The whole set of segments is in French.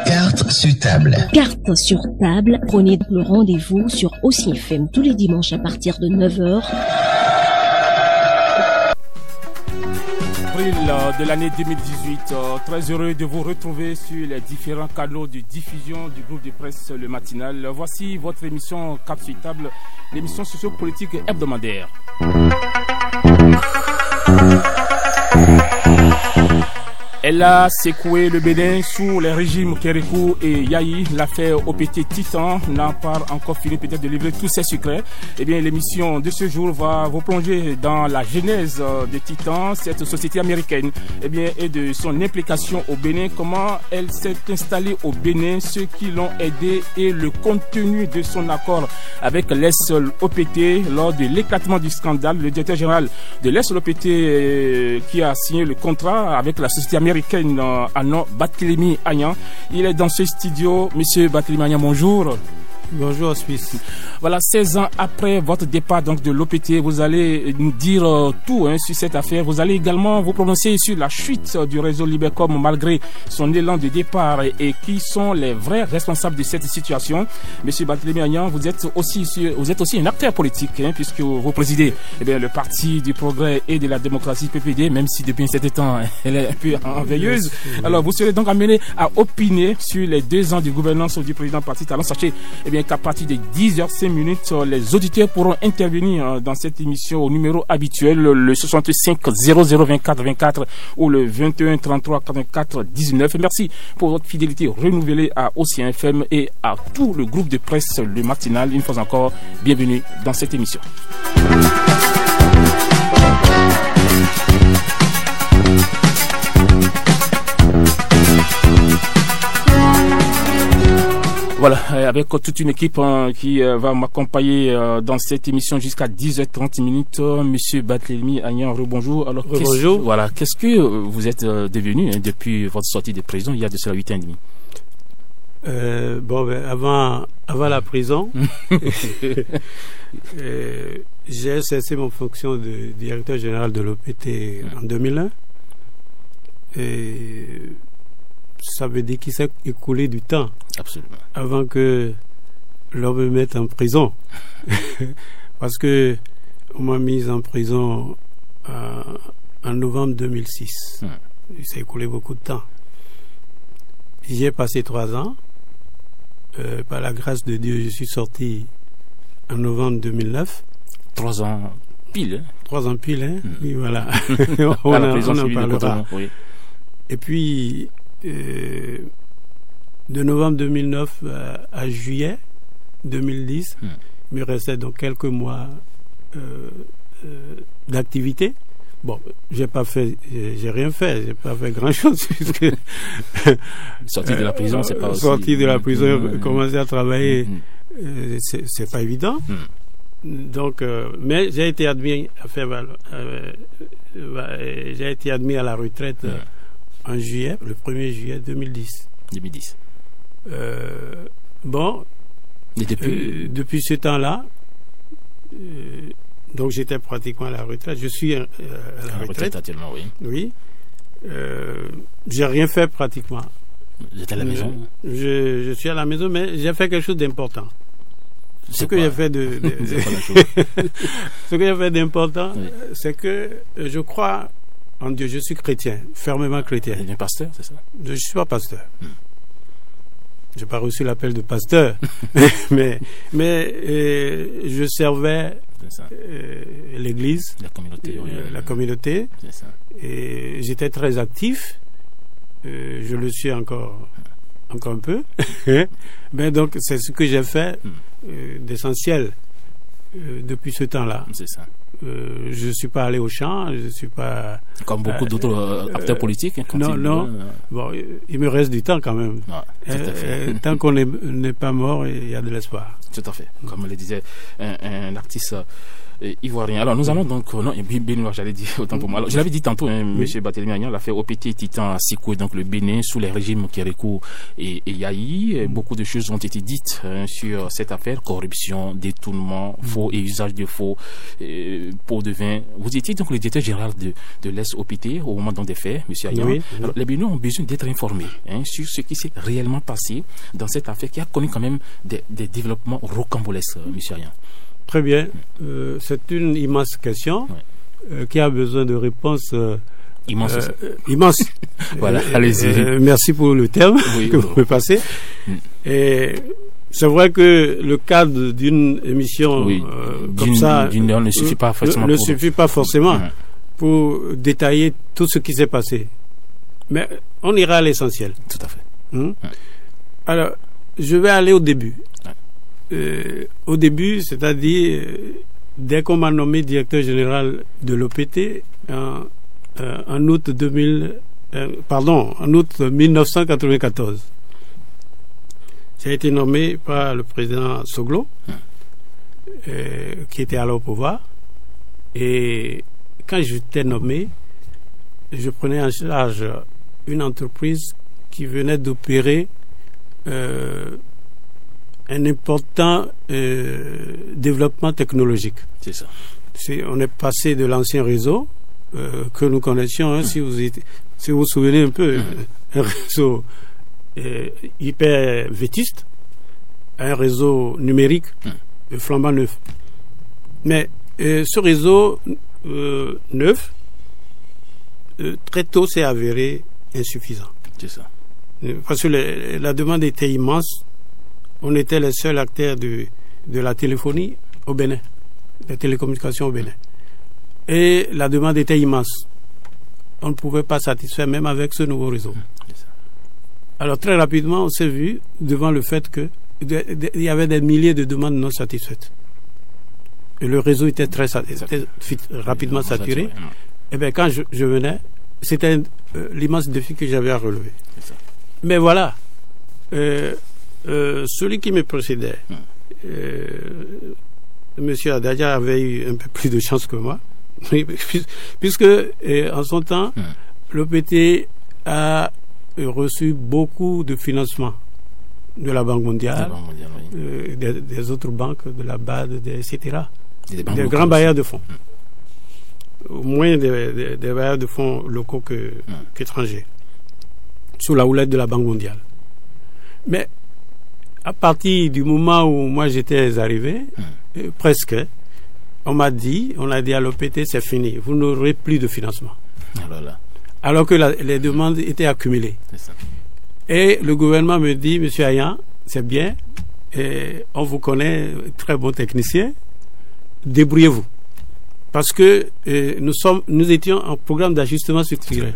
Carte sur table. Carte sur table. Prenez le rendez-vous sur Aussi FM tous les dimanches à partir de 9h. De l'année 2018. Très heureux de vous retrouver sur les différents canaux de diffusion du groupe de presse Le Matinal. Voici votre émission Cap sur table, l'émission sociopolitique hebdomadaire. Elle a secoué le Bénin sous les régimes Kérékou et Yahi. L'affaire OPT Titan n'a pas encore fini peut-être de livrer tous ses secrets. Eh bien, l'émission de ce jour va vous plonger dans la genèse de Titan, cette société américaine, eh bien, et de son implication au Bénin, comment elle s'est installée au Bénin, ceux qui l'ont aidé et le contenu de son accord avec l'ES-OPT lors de l'éclatement du scandale. Le directeur général de l'ES-OPT qui a signé le contrat avec la société américaine à nom Barthélémy Agnan. Il est dans ce studio. Monsieur Barthélémy Agnan, bonjour. Bonjour Suisse. Voilà, 16 ans après votre départ donc de l'OPT, vous allez nous dire tout sur cette affaire. Vous allez également vous prononcer sur la chute du réseau Libercom malgré son élan de départ et qui sont les vrais responsables de cette situation. Monsieur Barthélémy Agnan, vous êtes aussi un acteur politique puisque vous présidez le Parti du Progrès et de la Démocratie PPD, même si depuis un certain temps elle est un peu en veilleuse. Alors vous serez donc amené à opiner sur les 2 ans de gouvernance du président Patrice Talon. Sachez qu'à partir de 10h05, les auditeurs pourront intervenir dans cette émission au numéro habituel, le 65 00 24 24 ou le 21 33 84 19. Merci pour votre fidélité renouvelée à Océan FM et à tout le groupe de presse Le Matinal. Une fois encore, bienvenue dans cette émission. Voilà, avec toute une équipe qui va m'accompagner dans cette émission jusqu'à 10h30. Monsieur Barthélémy Agnan, rebonjour. Alors, bonjour. Voilà, qu'est-ce que vous êtes devenu depuis votre sortie de prison il y a de cela 8 ans et demi? Avant la prison, j'ai cessé mon fonction de directeur général de l'OPT en 2001. Et ça veut dire qu'il s'est écoulé du temps. Absolument. Avant que l'on me mette en prison. Parce que on m'a mis en prison en novembre 2006. Il s'est écoulé beaucoup de temps. J'y ai passé 3 ans. Par la grâce de Dieu, je suis sorti en novembre 2009. 3 ans pile. 3 ans pile, Oui, voilà. on en parlera. Oui. Et puis, de novembre 2009 à juillet 2010, il me restait donc quelques mois d'activité. Bon, j'ai rien fait, j'ai pas fait grand chose puisque sorti de la prison, c'est pas aussi. Sorti de la prison, commencer à travailler, c'est pas évident. Donc, mais j'ai été admis à la retraite en juillet, le 1er juillet 2010. 2010. Depuis ce temps-là, donc j'étais pratiquement à la retraite. Je suis à la retraite actuellement, oui. Oui. J'ai rien fait pratiquement. Vous êtes à la maison? Je suis à la maison, mais j'ai fait quelque chose d'important. Ce que j'ai fait d'important, c'est que je crois en Dieu. Je suis chrétien, fermement chrétien. Vous êtes pasteur, c'est ça? Je ne suis pas pasteur. Je n'ai pas reçu l'appel de pasteur, mais je servais l'église, la communauté, c'est ça. Et j'étais très actif. Je le suis encore un peu. Mais donc c'est ce que j'ai fait d'essentiel depuis ce temps-là. C'est ça. Je suis pas allé au champ, je suis pas comme beaucoup d'autres acteurs politiques. Non. Bon, il me reste du temps quand même. Tout à fait. Tant qu'on n'est pas mort, il y a de l'espoir. Tout à fait. Comme le disait un artiste ivoirien. Alors nous allons donc Bénin, j'allais dire autant pour moi. Alors, je l'avais dit tantôt, Monsieur Barthélémy Agnan, l'affaire OPT Titan à Sikoué, donc le Bénin sous les régimes Kérékou et Yahi. Beaucoup de choses ont été dites sur cette affaire, corruption, détournement, faux et usage de faux pots de vin. Vous étiez donc le directeur général de l'ES-OPT au moment des faits, Monsieur Agnan. Oui. Alors, les Béninois ont besoin d'être informés sur ce qui s'est réellement passé dans cette affaire qui a connu quand même des développements rocambolesques, Monsieur Agnan. Très bien. C'est une immense question qui a besoin de réponses immenses. Voilà, allez-y. Merci pour le terme que vous me passez. Et c'est vrai que le cadre d'une émission comme ça d'une heure ne suffit pas forcément, pour détailler tout ce qui s'est passé. Mais on ira à l'essentiel. Tout à fait. Alors, je vais aller au début. Au début, c'est-à-dire dès qu'on m'a nommé directeur général de l'OPT en août 1994. J'ai été nommé par le président Soglo, qui était alors au pouvoir. Et quand j'étais nommé, je prenais en charge une entreprise qui venait d'opérer un important développement technologique. C'est ça. On est passé de l'ancien réseau que nous connaissions, si vous vous souvenez un peu, un réseau hyper vétiste, à un réseau numérique flambant neuf. Mais ce réseau neuf, très tôt, s'est avéré insuffisant. C'est ça. Parce que la demande était immense. On était les seuls acteurs de la téléphonie au Bénin, des télécommunications au Bénin. Et la demande était immense. On ne pouvait pas satisfaire même avec ce nouveau réseau. Alors très rapidement, on s'est vu devant le fait qu'il y avait des milliers de demandes non satisfaites. Et le réseau était rapidement saturé. Et bien quand je venais, c'était l'immense défi que j'avais à relever. Mais voilà, celui qui me précédait, Monsieur Adadja, avait eu un peu plus de chance que moi, puisque en son temps, l'OPT a reçu beaucoup de financements de la Banque mondiale, des autres banques, de la BAD, etc. Des grands bailleurs de fonds. Au moins des bailleurs de fonds locaux qu'étrangers, sous la houlette de la Banque mondiale. Mais à partir du moment où moi j'étais arrivé, presque, on a dit à l'OPT, c'est fini, vous n'aurez plus de financement. Alors que les demandes étaient accumulées. Et le gouvernement me dit, Monsieur Agnan, c'est bien, on vous connaît, très bon technicien, débrouillez-vous. Parce que nous étions en programme d'ajustement structurel.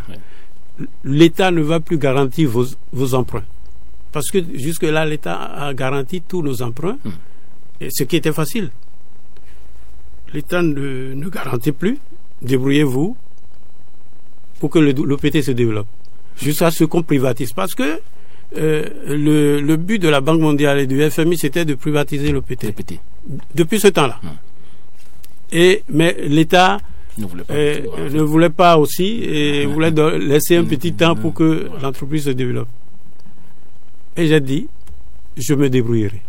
L'État ne va plus garantir vos emprunts. Parce que jusque-là, l'État a garanti tous nos emprunts, et ce qui était facile. L'État ne garantit plus, débrouillez-vous pour que l'OPT se développe. Jusqu'à ce qu'on privatise. Parce que le but de la Banque mondiale et du FMI, c'était de privatiser l'OPT. Depuis ce temps-là. Mais l'État ne voulait pas aussi, et voulait laisser un petit temps pour que l'entreprise se développe. Et j'ai dit, je me débrouillerai.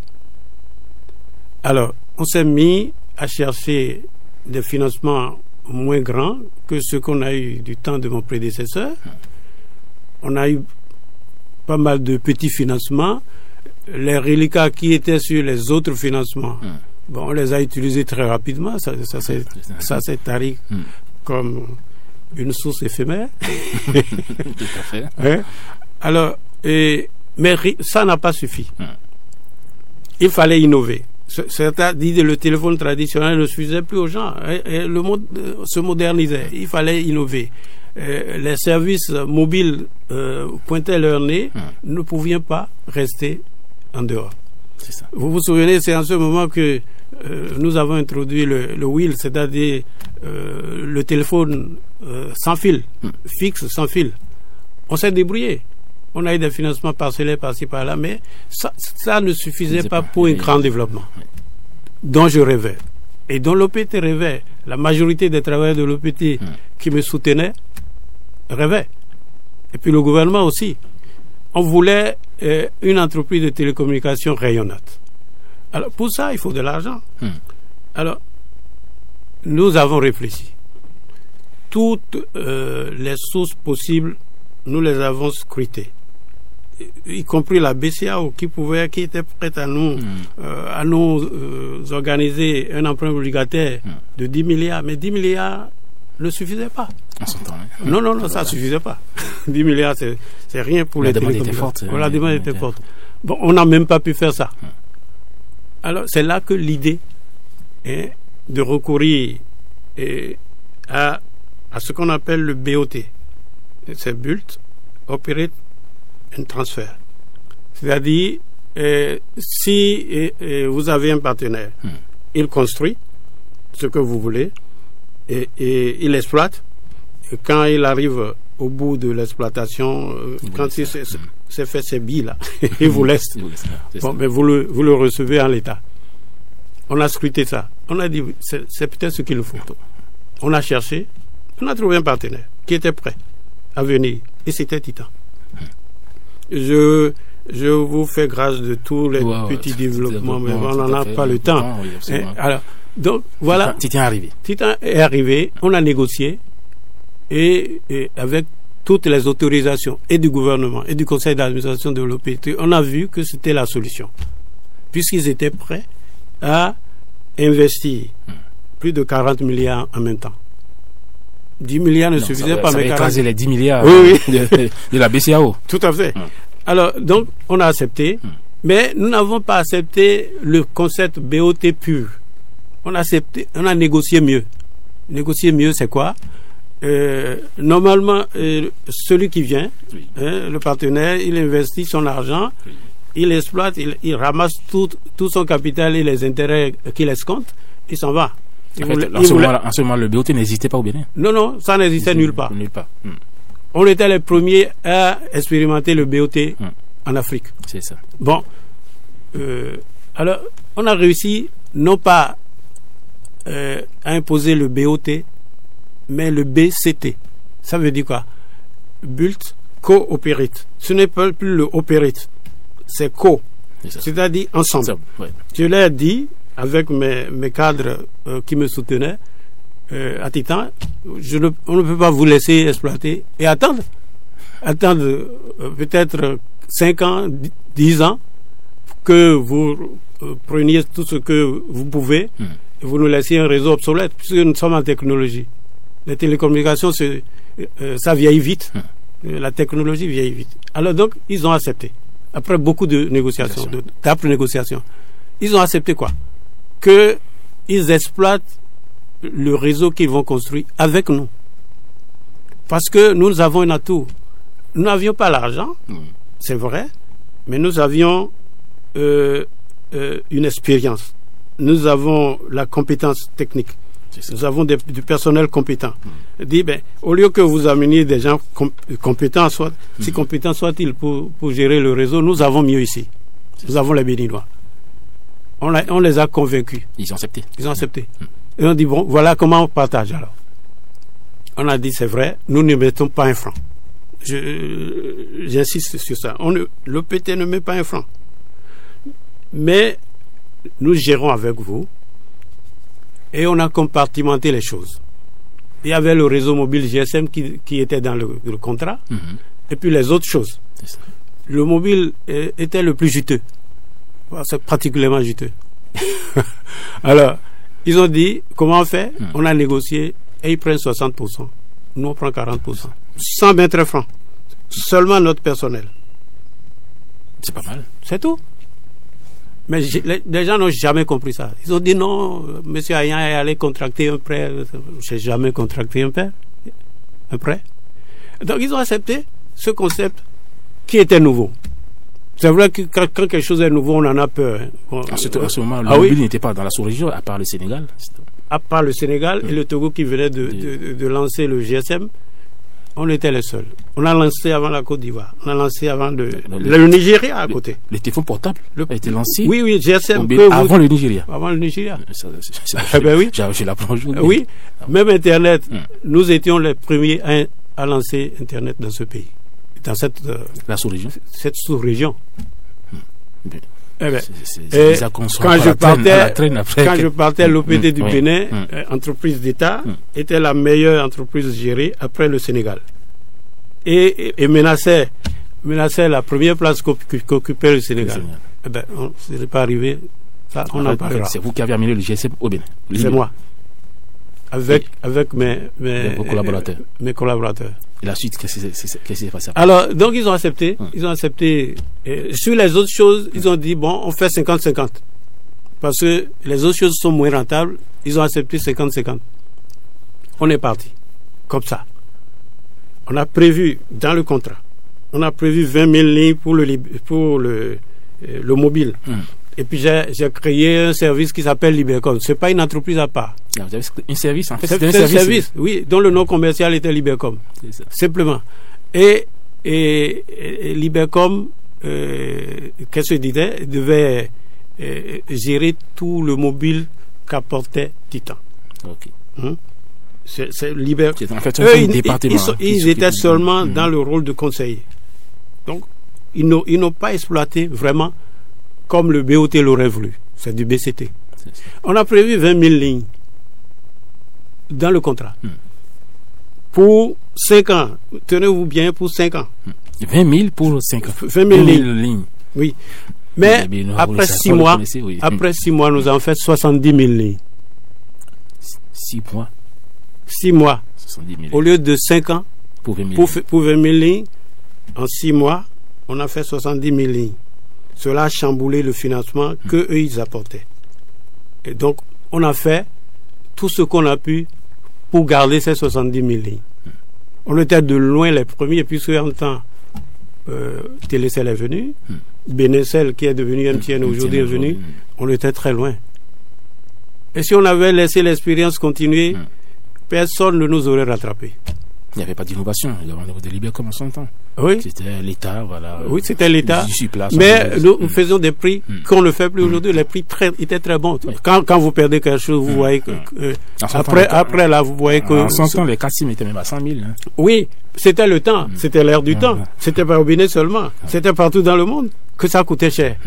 Alors, on s'est mis à chercher des financements moins grands que ceux qu'on a eu du temps de mon prédécesseur. On a eu pas mal de petits financements. Les reliquats qui étaient sur les autres financements, on les a utilisés très rapidement. Ça s'est tari comme une source éphémère. Tout à fait. Alors, mais ça n'a pas suffi. Il fallait innover. C'est-à-dire le téléphone traditionnel ne suffisait plus aux gens. Et le monde se modernisait. Il fallait innover. Les services mobiles pointaient leur nez. Nous ne pouvions pas rester en dehors. C'est ça. Vous vous souvenez, c'est en ce moment que nous avons introduit le wheel, c'est-à-dire le téléphone sans fil, fixe, sans fil. On s'est débrouillé. On a eu des financements parcellaires par-ci par-là, mais ça ne suffisait pas pour un grand développement dont je rêvais. Et dont l'OPT rêvait. La majorité des travailleurs de l'OPT qui me soutenaient rêvaient. Et puis le gouvernement aussi. On voulait une entreprise de télécommunications rayonnante. Alors pour ça, il faut de l'argent. Alors, nous avons réfléchi. Toutes les sources possibles, nous les avons scrutées. Y compris la BCAO qui était prête à nous organiser un emprunt obligataire de 10 milliards. Mais 10 milliards ne suffisaient pas. En son temps, Non, ça ne suffisait pas. 10 milliards, c'est rien pour les télécommunications. La demande était forte. Bon, on n'a même pas pu faire ça. Alors, c'est là que l'idée est de recourir à ce qu'on appelle le BOT. C'est Build, Operate and Transfer. C'est-à-dire, si vous avez un partenaire, il construit ce que vous voulez et il exploite. Et quand il arrive au bout de l'exploitation, quand il s'est fait ses billes là, il vous laisse. Bon, mais vous le recevez en l'état. On a scruté ça. On a dit, c'est peut-être ce qu'il nous faut. On a cherché, on a trouvé un partenaire qui était prêt à venir. Et c'était Titan. Je vous fais grâce de tous les petits développements, mais on n'en a pas le temps. Alors, donc, voilà. Titan est arrivé. Titan est arrivé, on a négocié, et avec toutes les autorisations, et du gouvernement, et du conseil d'administration de l'OPT, on a vu que c'était la solution. Puisqu'ils étaient prêts à investir plus de 40 milliards en même temps. 10 milliards ne suffisaient pas. Ça va écraser les 10 milliards oui. de la BCAO. Tout à fait. Alors, donc, on a accepté, mais nous n'avons pas accepté le concept BOT pur. On a négocié mieux. Négocier mieux, c'est quoi? Normalement, celui qui vient, le partenaire, il investit son argent, il exploite, il ramasse tout son capital et les intérêts qu'il escompte, il s'en va. En ce moment, le BOT n'existait pas au Bénin. Non, ça n'existait nulle part. On était les premiers à expérimenter le BOT en Afrique. C'est ça. Bon, alors, on a réussi non pas à imposer le BOT, mais le BCT. Ça veut dire quoi? Build, Co-Operate. Ce n'est pas plus le Operate, c'est Co. C'est-à-dire ensemble. Je l'ai dit avec mes cadres qui me soutenaient à Titan, on ne peut pas vous laisser exploiter et attendre peut-être 5 ans, 10 ans que vous preniez tout ce que vous pouvez et vous nous laissiez un réseau obsolète puisque nous sommes en technologie. Les télécommunications, ça vieillit vite. La technologie vieillit vite. Alors donc, ils ont accepté. Après beaucoup de négociations, d'âpres négociations, ils ont accepté quoi? Qu'ils exploitent le réseau qu'ils vont construire avec nous. Parce que nous avons un atout. Nous n'avions pas l'argent, c'est vrai, mais nous avions une expérience. Nous avons la compétence technique. Nous avons du personnel compétent. Dit, au lieu que vous ameniez des gens compétents, si compétents soient-ils pour gérer le réseau, nous avons mieux ici. Nous avons les Béninois. On les a convaincus. Ils ont accepté. Et on dit, bon, voilà comment on partage alors. On a dit, c'est vrai, nous ne mettons pas un franc. J'insiste sur ça. L'OPT ne met pas un franc. Mais nous gérons avec vous et on a compartimenté les choses. Il y avait le réseau mobile GSM qui était dans le contrat et puis les autres choses. Le mobile était le plus juteux. C'est particulièrement juteux. Alors, ils ont dit, comment on fait? On a négocié et ils prennent 60%. Nous, on prend 40%. Sans mettre francs. Seulement notre personnel. C'est pas mal. C'est tout. Mais les gens n'ont jamais compris ça. Ils ont dit non, M. Ayan est allé contracter un prêt. Je n'ai jamais contracté un prêt. Donc, ils ont accepté ce concept qui était nouveau. C'est vrai que quand quelque chose est nouveau, on en a peur. À ce moment, le mobile n'était pas dans la sous-région, à part le Sénégal. À part le Sénégal et le Togo qui venait de lancer le GSM. On était les seuls. On a lancé avant la Côte d'Ivoire. On a lancé avant le Nigeria à côté. Le téléphone portable a été lancé. Oui, GSM. Avant le Nigeria. Avant le Nigeria. Ben oui. Je l'apprends aujourd'hui. Oui. Même Internet. Nous étions les premiers à lancer Internet dans ce pays. Dans la sous-région. Cette sous-région. Quand je partais, l'OPT du Bénin, entreprise d'État, était la meilleure entreprise gérée après le Sénégal. Et menaçait la première place qu'occupait le Sénégal. Ce n'est pas arrivé. Ça, on en parlera. C'est vous qui avez amené le GSM au Bénin. C'est moi. Avec mes collaborateurs. Et la suite, qu'est-ce qui s'est passé après? Alors, donc ils ont accepté. Ils ont accepté. Sur les autres choses, ils ont dit, bon, on fait 50-50. Parce que les autres choses sont moins rentables. Ils ont accepté 50-50. On est parti. Comme ça. On a prévu, dans le contrat, on a prévu 20 000 lignes pour le mobile. Et puis j'ai créé un service qui s'appelle Libercom. C'est pas une entreprise à part. Non, vous avez un service, en fait. C'est un service, oui, dont le nom commercial était Libercom. Simplement. Et Libercom, qu'est-ce que je disais, devait gérer tout le mobile qu'apportait Titan. Ok. C'est Libercom. En fait, un département. Ils étaient seulement dans le rôle de conseiller. Donc, ils n'ont pas exploité vraiment comme le BOT l'aurait voulu. C'est du BCT. On a prévu 20 000 lignes dans le contrat. Pour 5 ans. Tenez-vous bien, pour 5 ans. 20 000 pour 5 ans. 20 000 lignes. Oui. Mais après 6 mois, après 6 mois, nous avons fait 70 000 lignes. 6 mois. 6 mois. 70 000 Au lieu de 5 ans, pour 20 000 lignes, en 6 mois, on a fait 70 000 lignes. Cela a chamboulé le financement qu'eux, ils apportaient. Et donc, on a fait tout ce qu'on a pu pour garder ces 70 000 lignes. On était de loin les premiers, puisque en temps, Télécel est venu, Benecel, qui est devenu MTN aujourd'hui, est venu. On était très loin. Et si on avait laissé l'expérience continuer, personne ne nous aurait rattrapés. Il n'y avait pas d'innovation. Il y avait des Libercom en son temps. Oui. C'était l'État, voilà. Oui, c'était l'État. Mais nous faisions des prix qu'on ne fait plus aujourd'hui. Les prix étaient très bons. Oui. Quand vous perdez quelque chose, vous voyez que après là, vous voyez que. En son temps, les 4 SIM étaient même à 100 000. Hein. Oui, c'était le temps. C'était l'ère du temps. C'était pas au Bénin seulement. C'était partout dans le monde que ça coûtait cher.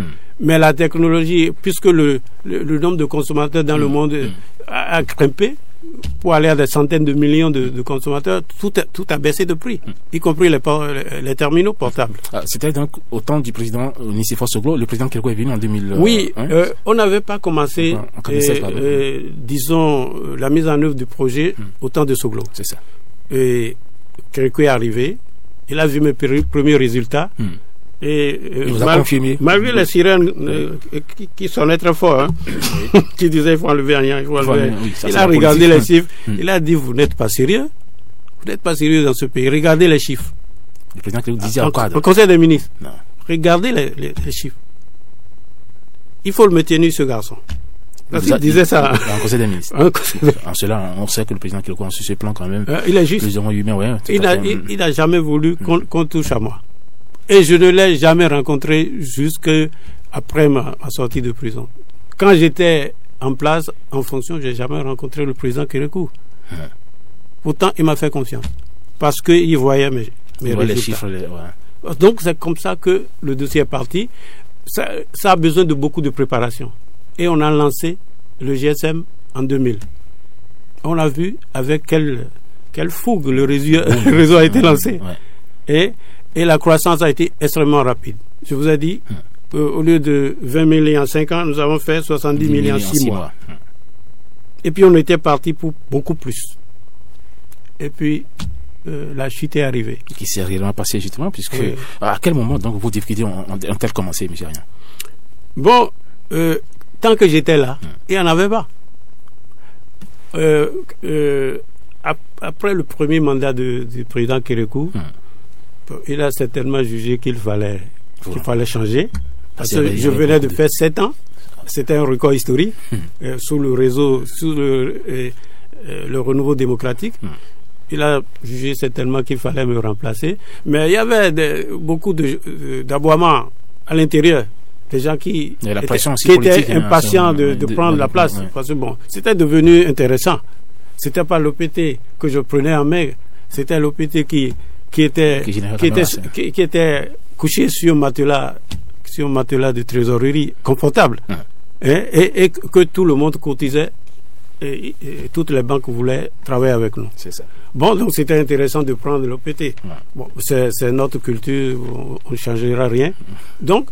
Mais la technologie, puisque le nombre de consommateurs dans le monde a grimpé, pour aller à des centaines de millions de consommateurs, tout a baissé de prix, y compris les terminaux portables. C'était donc au temps du président Nicéphore Soglo, le président Kérékou est venu en 2000. Oui, on n'avait pas commencé, disons, la mise en œuvre du projet au temps de Soglo. C'est ça. Et Kérékou est arrivé, il a vu mes premiers résultats. Et malgré les sirènes qui sonnaient très fort, hein, qui disaient il faut enlever rien, il faut enlever. Il a regardé les chiffres, il a dit vous n'êtes pas sérieux, vous n'êtes pas sérieux dans ce pays. Regardez les chiffres. Le président qui disait encore. Au Conseil des ministres. Non. Regardez les chiffres. Il faut le maintenir ce garçon. Il disait ça. En Conseil des ministres. En cela, on sait que le président Kérékou sur ce plan quand même. Il est juste. Il n'a jamais voulu qu'on touche à moi. Et je ne l'ai jamais rencontré jusqu'après ma sortie de prison. Quand j'étais en place, en fonction, je n'ai jamais rencontré le président Kérékou. Pourtant, il m'a fait confiance. Parce qu'il voyait mes résultats. Les chiffres, Donc, c'est comme ça que le dossier est parti. Ça a besoin de beaucoup de préparation. Et on a lancé le GSM en 2000. On a vu avec quelle fougue le réseau a été lancé. Et la croissance a été extrêmement rapide. Je vous ai dit, au lieu de 20 000 en 5 ans, nous avons fait 70 000 en 6 mois. Et puis on était parti pour beaucoup plus. Et puis la chute est arrivée. Qui s'est réellement passé justement, puisque à quel moment donc vos difficultés ont-elles commencé, M. Rien? Bon, tant que j'étais là, il n'y en avait pas. Après le premier mandat du président Kérékou, il a certainement jugé qu'il fallait changer. Parce que je venais de faire 7 ans. C'était un record historique sous le réseau, sous le renouveau démocratique. il a jugé certainement qu'il fallait me remplacer. Mais il y avait beaucoup d'aboiements à l'intérieur. Des gens qui étaient impatients de prendre la place. Ouais. Parce que bon, c'était devenu intéressant. C'était pas l'OPT que je prenais en main. C'était l'OPT qui était couché sur matelas de trésorerie confortable. Et que tout le monde cotisait. Et toutes les banques voulaient travailler avec nous. C'est ça. Bon, donc c'était intéressant de prendre l'OPT. Bon, c'est notre culture, on ne changera rien. Donc,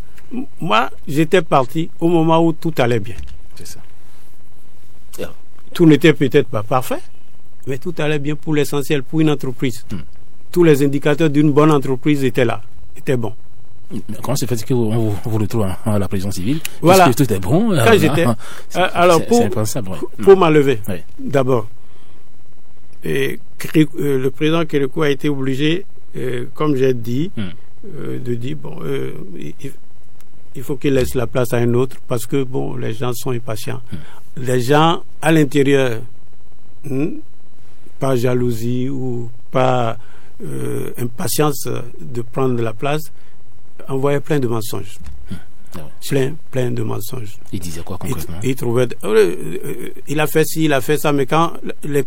moi, j'étais parti au moment où tout allait bien. C'est ça. Tout n'était peut-être pas parfait, mais tout allait bien pour l'essentiel, pour une entreprise. Tous les indicateurs d'une bonne entreprise étaient là, étaient bons. Comment c'est fait que vous retrouve à la prison civile? Voilà. Puisque tout est bon. Quand j'étais, alors pour m'enlever, d'abord, le président Kérékou a été obligé, comme j'ai dit, de dire bon, il faut qu'il laisse la place à un autre parce que bon, les gens sont impatients. Les gens à l'intérieur, pas jalousie ou pas impatience de prendre la place, envoyait plein de mensonges. Plein de mensonges. Il disait quoi concrètement? Il trouvait... il a fait ci, il a fait ça, mais quand les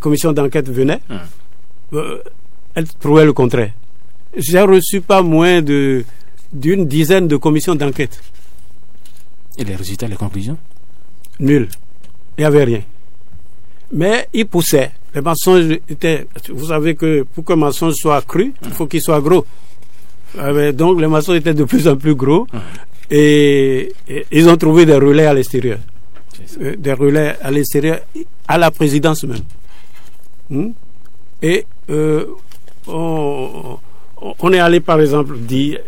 commissions d'enquête venaient, elle trouvait le contraire. J'ai reçu pas moins d'une dizaine de commissions d'enquête. Et les résultats, les conclusions? Nul. Il n'y avait rien. Mais il poussait. Les mensonges étaient... Vous savez que pour qu'un mensonge soit cru, il faut qu'il soit gros. Donc les mensonges étaient de plus en plus gros et ils ont trouvé des relais à l'extérieur. Des relais à l'extérieur, à la présidence même. Et on est allé par exemple dire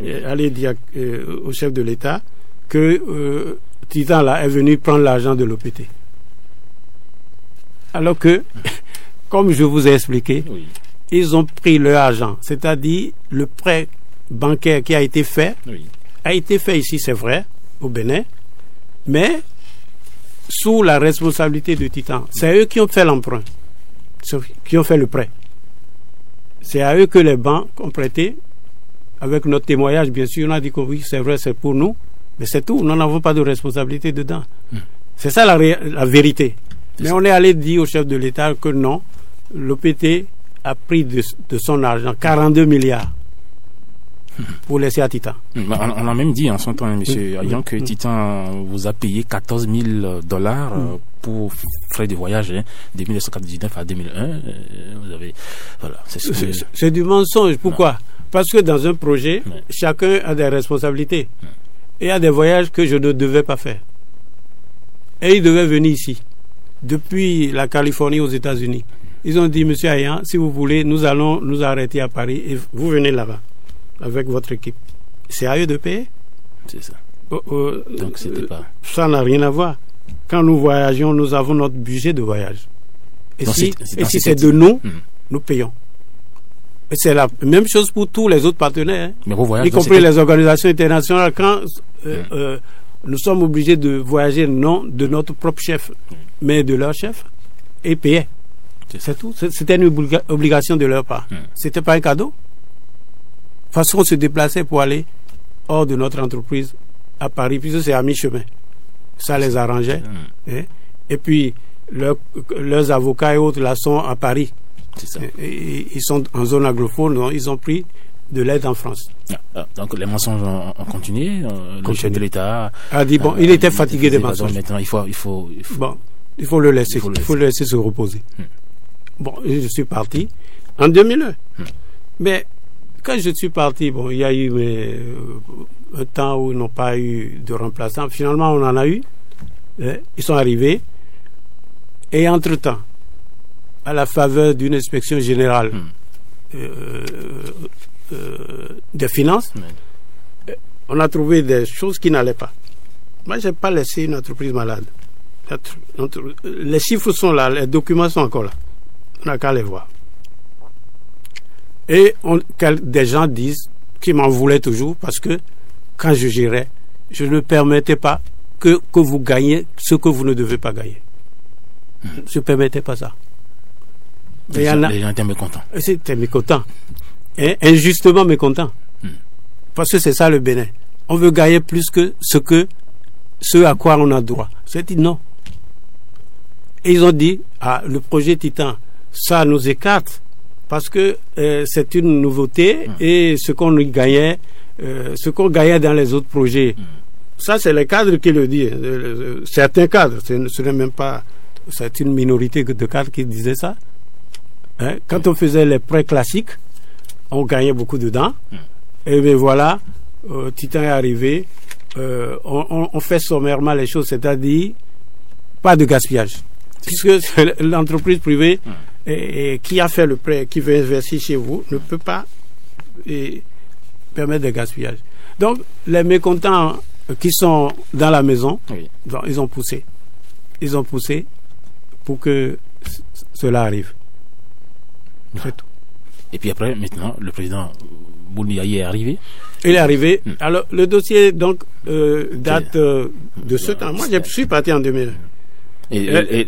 au chef de l'État que Titan là est venu prendre l'argent de l'OPT. Alors que, comme je vous ai expliqué, ils ont pris leur argent, c'est-à-dire le prêt bancaire qui a été fait ici, c'est vrai, au Bénin, mais sous la responsabilité de Titan. C'est eux qui ont fait l'emprunt, qui ont fait le prêt. C'est à eux que les banques ont prêté, avec notre témoignage, bien sûr, on a dit que oui, c'est vrai, c'est pour nous, mais c'est tout, nous n'avons pas de responsabilité dedans. C'est ça la vérité. Mais on est allé dire au chef de l'État que non, l'OPT a pris de son argent 42 milliards pour laisser à Titan. On a même dit en son temps, M. Ayan, que Titan vous a payé $14 000 pour frais de voyage de 1999 à 2001. Vous avez, voilà, c'est du mensonge. Pourquoi? Parce que dans un projet, chacun a des responsabilités. Et il y a des voyages que je ne devais pas faire. Et il devait venir ici, depuis la Californie aux États-Unis. Ils ont dit, Monsieur Ayan, si vous voulez, nous allons nous arrêter à Paris et vous venez là-bas avec votre équipe. C'est à eux de payer. C'est ça. Donc c'était pas... Ça n'a rien à voir. Quand nous voyageons, nous avons notre budget de voyage. Et donc si c'est de nous, nous payons. Et c'est la même chose pour tous les autres partenaires, mais vos voyages, y compris les organisations internationales. Quand nous sommes obligés de voyager non de notre propre chef, mais de leur chef, et payer. C'est tout. C'était une obligation de leur part. C'était pas un cadeau. De toute façon, on se déplaçait pour aller hors de notre entreprise à Paris, puisque c'est à mi-chemin. Ça les arrangeait. Et puis, leurs avocats et autres là sont à Paris. C'est ça. Ils sont en zone anglophone, donc ils ont pris de l'aide en France. Donc les mensonges ont continué. Le chef de l'État a dit bon, il était fatigué des mensonges. Maintenant, il faut le laisser. Il faut le laisser se reposer. Bon, je suis parti en 2001. Mais quand je suis parti, bon, il y a eu un temps où ils n'ont pas eu de remplaçant. Finalement, on en a eu. Ils sont arrivés. Et entre-temps, à la faveur d'une inspection générale des finances, on a trouvé des choses qui n'allaient pas. Moi, je n'ai pas laissé une entreprise malade. Les chiffres sont là, les documents sont encore là. On n'a qu'à les voir. Et des gens disent qu'ils m'en voulaient toujours parce que quand je gérais, je ne permettais pas que vous gagnez ce que vous ne devez pas gagner. Je ne permettais pas ça. Les gens étaient mécontents. C'était mécontents. Injustement mécontents. Parce que c'est ça le Bénin. On veut gagner plus que ce à quoi on a droit. J'ai dit non. Et ils ont dit, le projet Titan, ça nous écarte parce que c'est une nouveauté et ce qu'on gagnait dans les autres projets. Ça, c'est les cadres qui le disent. Certains cadres, ce n'est même pas... C'est une minorité de cadres qui disaient ça. Quand on faisait les prêts classiques, on gagnait beaucoup dedans. Et bien voilà, Titan est arrivé. On fait sommairement les choses, c'est-à-dire pas de gaspillage. Puisque l'entreprise privée qui a fait le prêt, qui veut investir chez vous, ne peut pas permettre de gaspillage. Donc, les mécontents qui sont dans la maison, donc, ils ont poussé. Ils ont poussé pour que cela arrive. C'est tout. Et puis après, maintenant, le président Boulmiaï est arrivé. Il est arrivé. Alors, le dossier, donc, date de ce temps. Moi, je suis parti en 2001. Les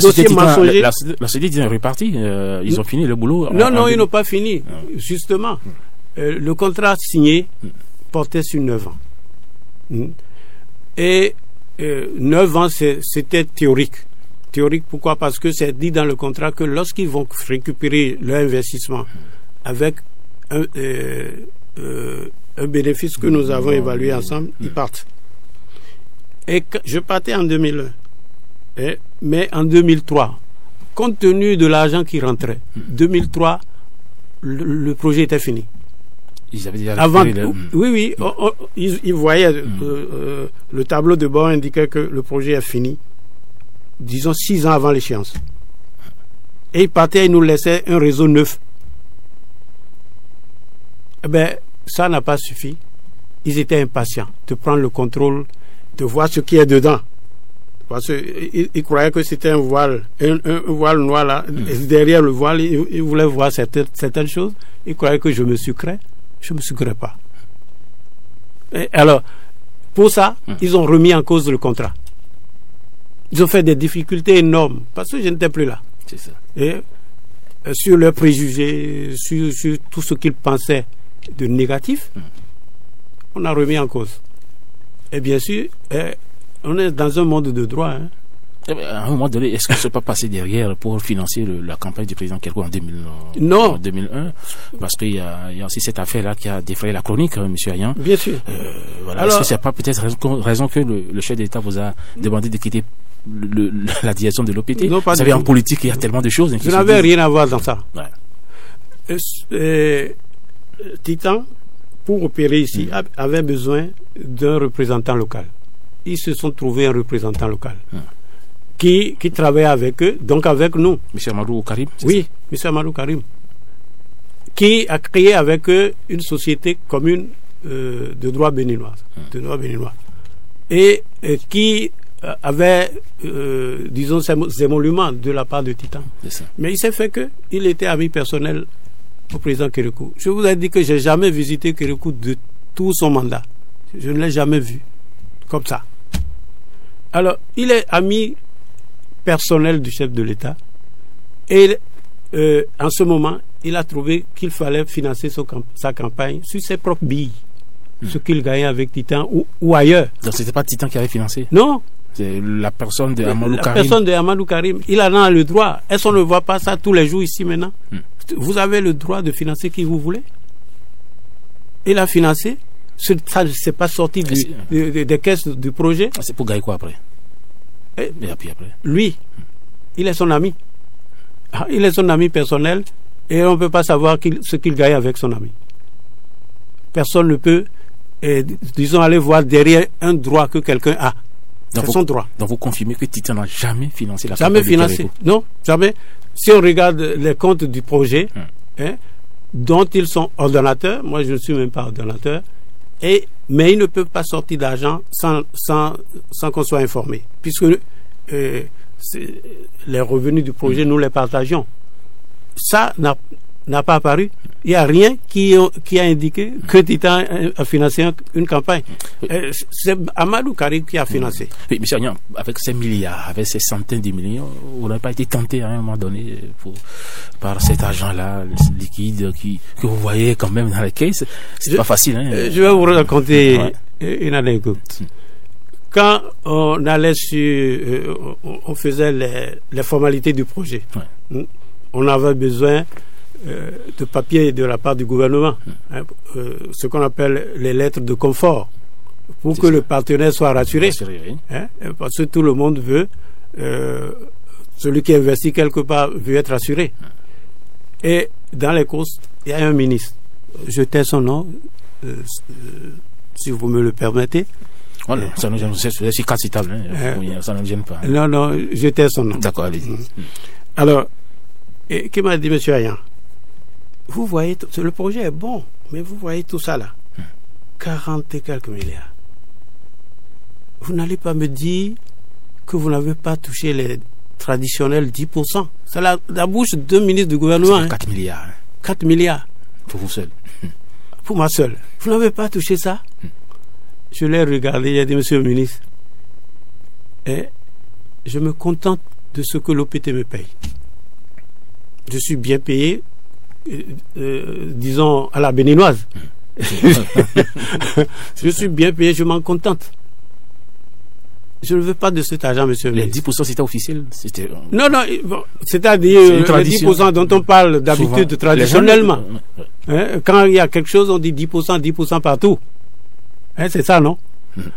dossiers mensongers. La société Titan est repartie. Ils ont fini le boulot. Non, ils n'ont pas fini. Justement, le contrat signé portait sur 9 ans. Et 9 ans, c'était théorique. Théorique, pourquoi? Parce que c'est dit dans le contrat que lorsqu'ils vont récupérer leur investissement avec un bénéfice que nous avons évalué ensemble, ils partent. Et je partais en 2001. Mais en 2003, compte tenu de l'argent qui rentrait, 2003, le projet était fini. Ils avaient déjà Oui, ils voyaient le tableau de bord indiquait que le projet est fini, disons 6 ans avant l'échéance. Et ils partaient, ils nous laissaient un réseau neuf. Eh bien, ça n'a pas suffi. Ils étaient impatients de prendre le contrôle, de voir ce qui est dedans. Parce qu'ils croyaient que c'était un voile noir là. Derrière le voile, ils voulaient voir certaines choses. Ils croyaient que je me sucrais. Je ne me sucrais pas. Et alors, pour ça, ils ont remis en cause le contrat. Ils ont fait des difficultés énormes parce que je n'étais plus là. C'est ça. Et sur leurs préjugés, sur tout ce qu'ils pensaient de négatif, on a remis en cause. Et bien sûr, on est dans un monde de droit. À un moment donné, est-ce qu'on ne s'est pas passé derrière pour financer la campagne du président Kerkou en 2001? Parce qu'il y a aussi cette affaire-là qui a défrayé la chronique, M. Ayan. Bien sûr. Voilà. Alors, est-ce que c'est pas peut-être raison que le chef d'État vous a demandé de quitter la direction de l'OPT? Non, pas vous savez, en politique, il y a tellement de choses. Je n'avais rien à voir dans ça. Ouais. Titan, pour opérer ici, avait besoin d'un représentant local. Ils se sont trouvés un représentant local qui travaillait avec eux, donc avec nous. M. Amadou Karim? Oui, M. Amadou Karim. Qui a créé avec eux une société commune de droit béninois. Et qui avait, disons, ses émoluments de la part de Titan. Mais il s'est fait qu'il était ami personnel au président Kérékou. Je vous ai dit que je n'ai jamais visité Kérékou de tout son mandat. Je ne l'ai jamais vu comme ça. Alors, il est ami personnel du chef de l'État et en ce moment, il a trouvé qu'il fallait financer sa campagne sur ses propres billes, ce qu'il gagnait avec Titan ou ailleurs. Donc, ce n'était pas Titan qui avait financé? Non. C'est la personne de Amadou Karim. La personne de Amadou Karim. Il en a le droit. Est-ce qu'on ne voit pas ça tous les jours ici maintenant? Vous avez le droit de financer qui vous voulez. Il a financé. Ça ne s'est pas sorti des caisses du projet. C'est pour gagner quoi après? Et puis après? Lui, il est son ami. Il est son ami personnel et on ne peut pas savoir ce qu'il gagne avec son ami. Personne ne peut, disons, aller voir derrière un droit que quelqu'un a. C'est son droit. Donc vous confirmez que Titan n'a jamais financé la campagne? Jamais financé. Non, jamais. Si on regarde les comptes du projet, dont ils sont ordonnateurs, moi je ne suis même pas ordonnateur, mais ils ne peuvent pas sortir d'argent sans qu'on soit informé, puisque les revenus du projet, nous les partageons. Ça n'a pas apparu. Il n'y a rien qui a indiqué que Titan a financé une campagne. C'est Amadou Karim qui a financé. Oui, monsieur Agnan, avec ces milliards, avec ces centaines de millions, vous n'avez pas été tenté à un moment donné par cet argent-là liquide que vous voyez quand même dans la caisse. C'est pas facile. Hein? Je vais vous raconter une anecdote. Quand on allait on faisait les formalités du projet, on avait besoin de papier de la part du gouvernement, ce qu'on appelle les lettres de confort, pour que le partenaire soit rassuré. Parce que tout le monde veut, celui qui investit quelque part veut être rassuré. Et dans les courses, il y a un ministre. Je tais son nom, si vous me le permettez. Voilà, ça nous gêne, c'est cas citable, ça ne nous gêne pas. Non, je tais son nom. D'accord, allez-y. Alors, qui m'a dit, monsieur Agnan, vous voyez, le projet est bon, mais vous voyez tout ça là, 40 et quelques milliards. Vous n'allez pas me dire que vous n'avez pas touché les traditionnels 10%. C'est la bouche de deux ministres du gouvernement. 4 milliards. 4 milliards. Pour vous seul. Pour moi seul. Vous n'avez pas touché ça? Je l'ai regardé, j'ai dit, monsieur le ministre, je me contente de ce que l'OPT me paye. Je suis bien payé, disons, à la béninoise. Je suis bien payé, je m'en contente. Je ne veux pas de cet argent, monsieur le ministre. Les 10% c'était officiel? Non, bon, c'est-à-dire les 10% dont on parle d'habitude traditionnellement. Quand il y a quelque chose, on dit 10% partout. C'est ça, non?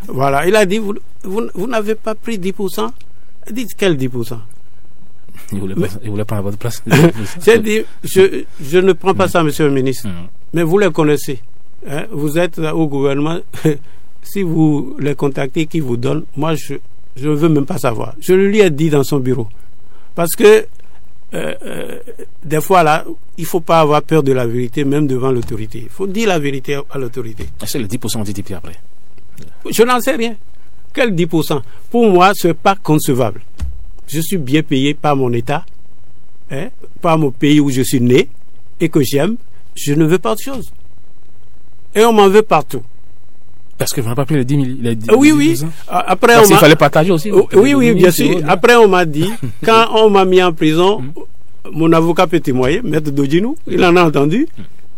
Voilà. Il a dit, vous n'avez pas pris 10%. Dites quel 10%? Il voulait prendre votre place. J'ai dit, je ne prends pas ça, monsieur le ministre. Mais vous les connaissez. Vous êtes au gouvernement. Si vous les contactez, qui vous donnent, moi, je ne veux même pas savoir. Je le lui ai dit dans son bureau. Parce que, des fois, là, il ne faut pas avoir peur de la vérité, même devant l'autorité. Il faut dire la vérité à l'autorité. Est-ce que les 10% ont été pris après? Je n'en sais rien. Quel 10%? Pour moi, ce n'est pas concevable. Je suis bien payé par mon État, par mon pays où je suis né et que j'aime. Je ne veux pas autre chose. Et on m'en veut partout. Parce que vous n'avez pas pris les 10 000. Oui. Après, il fallait partager aussi. Oui, bien sûr. Après, on m'a dit, quand on m'a mis en prison, mon avocat peut témoigner, Maître Dodjinou, il en a entendu.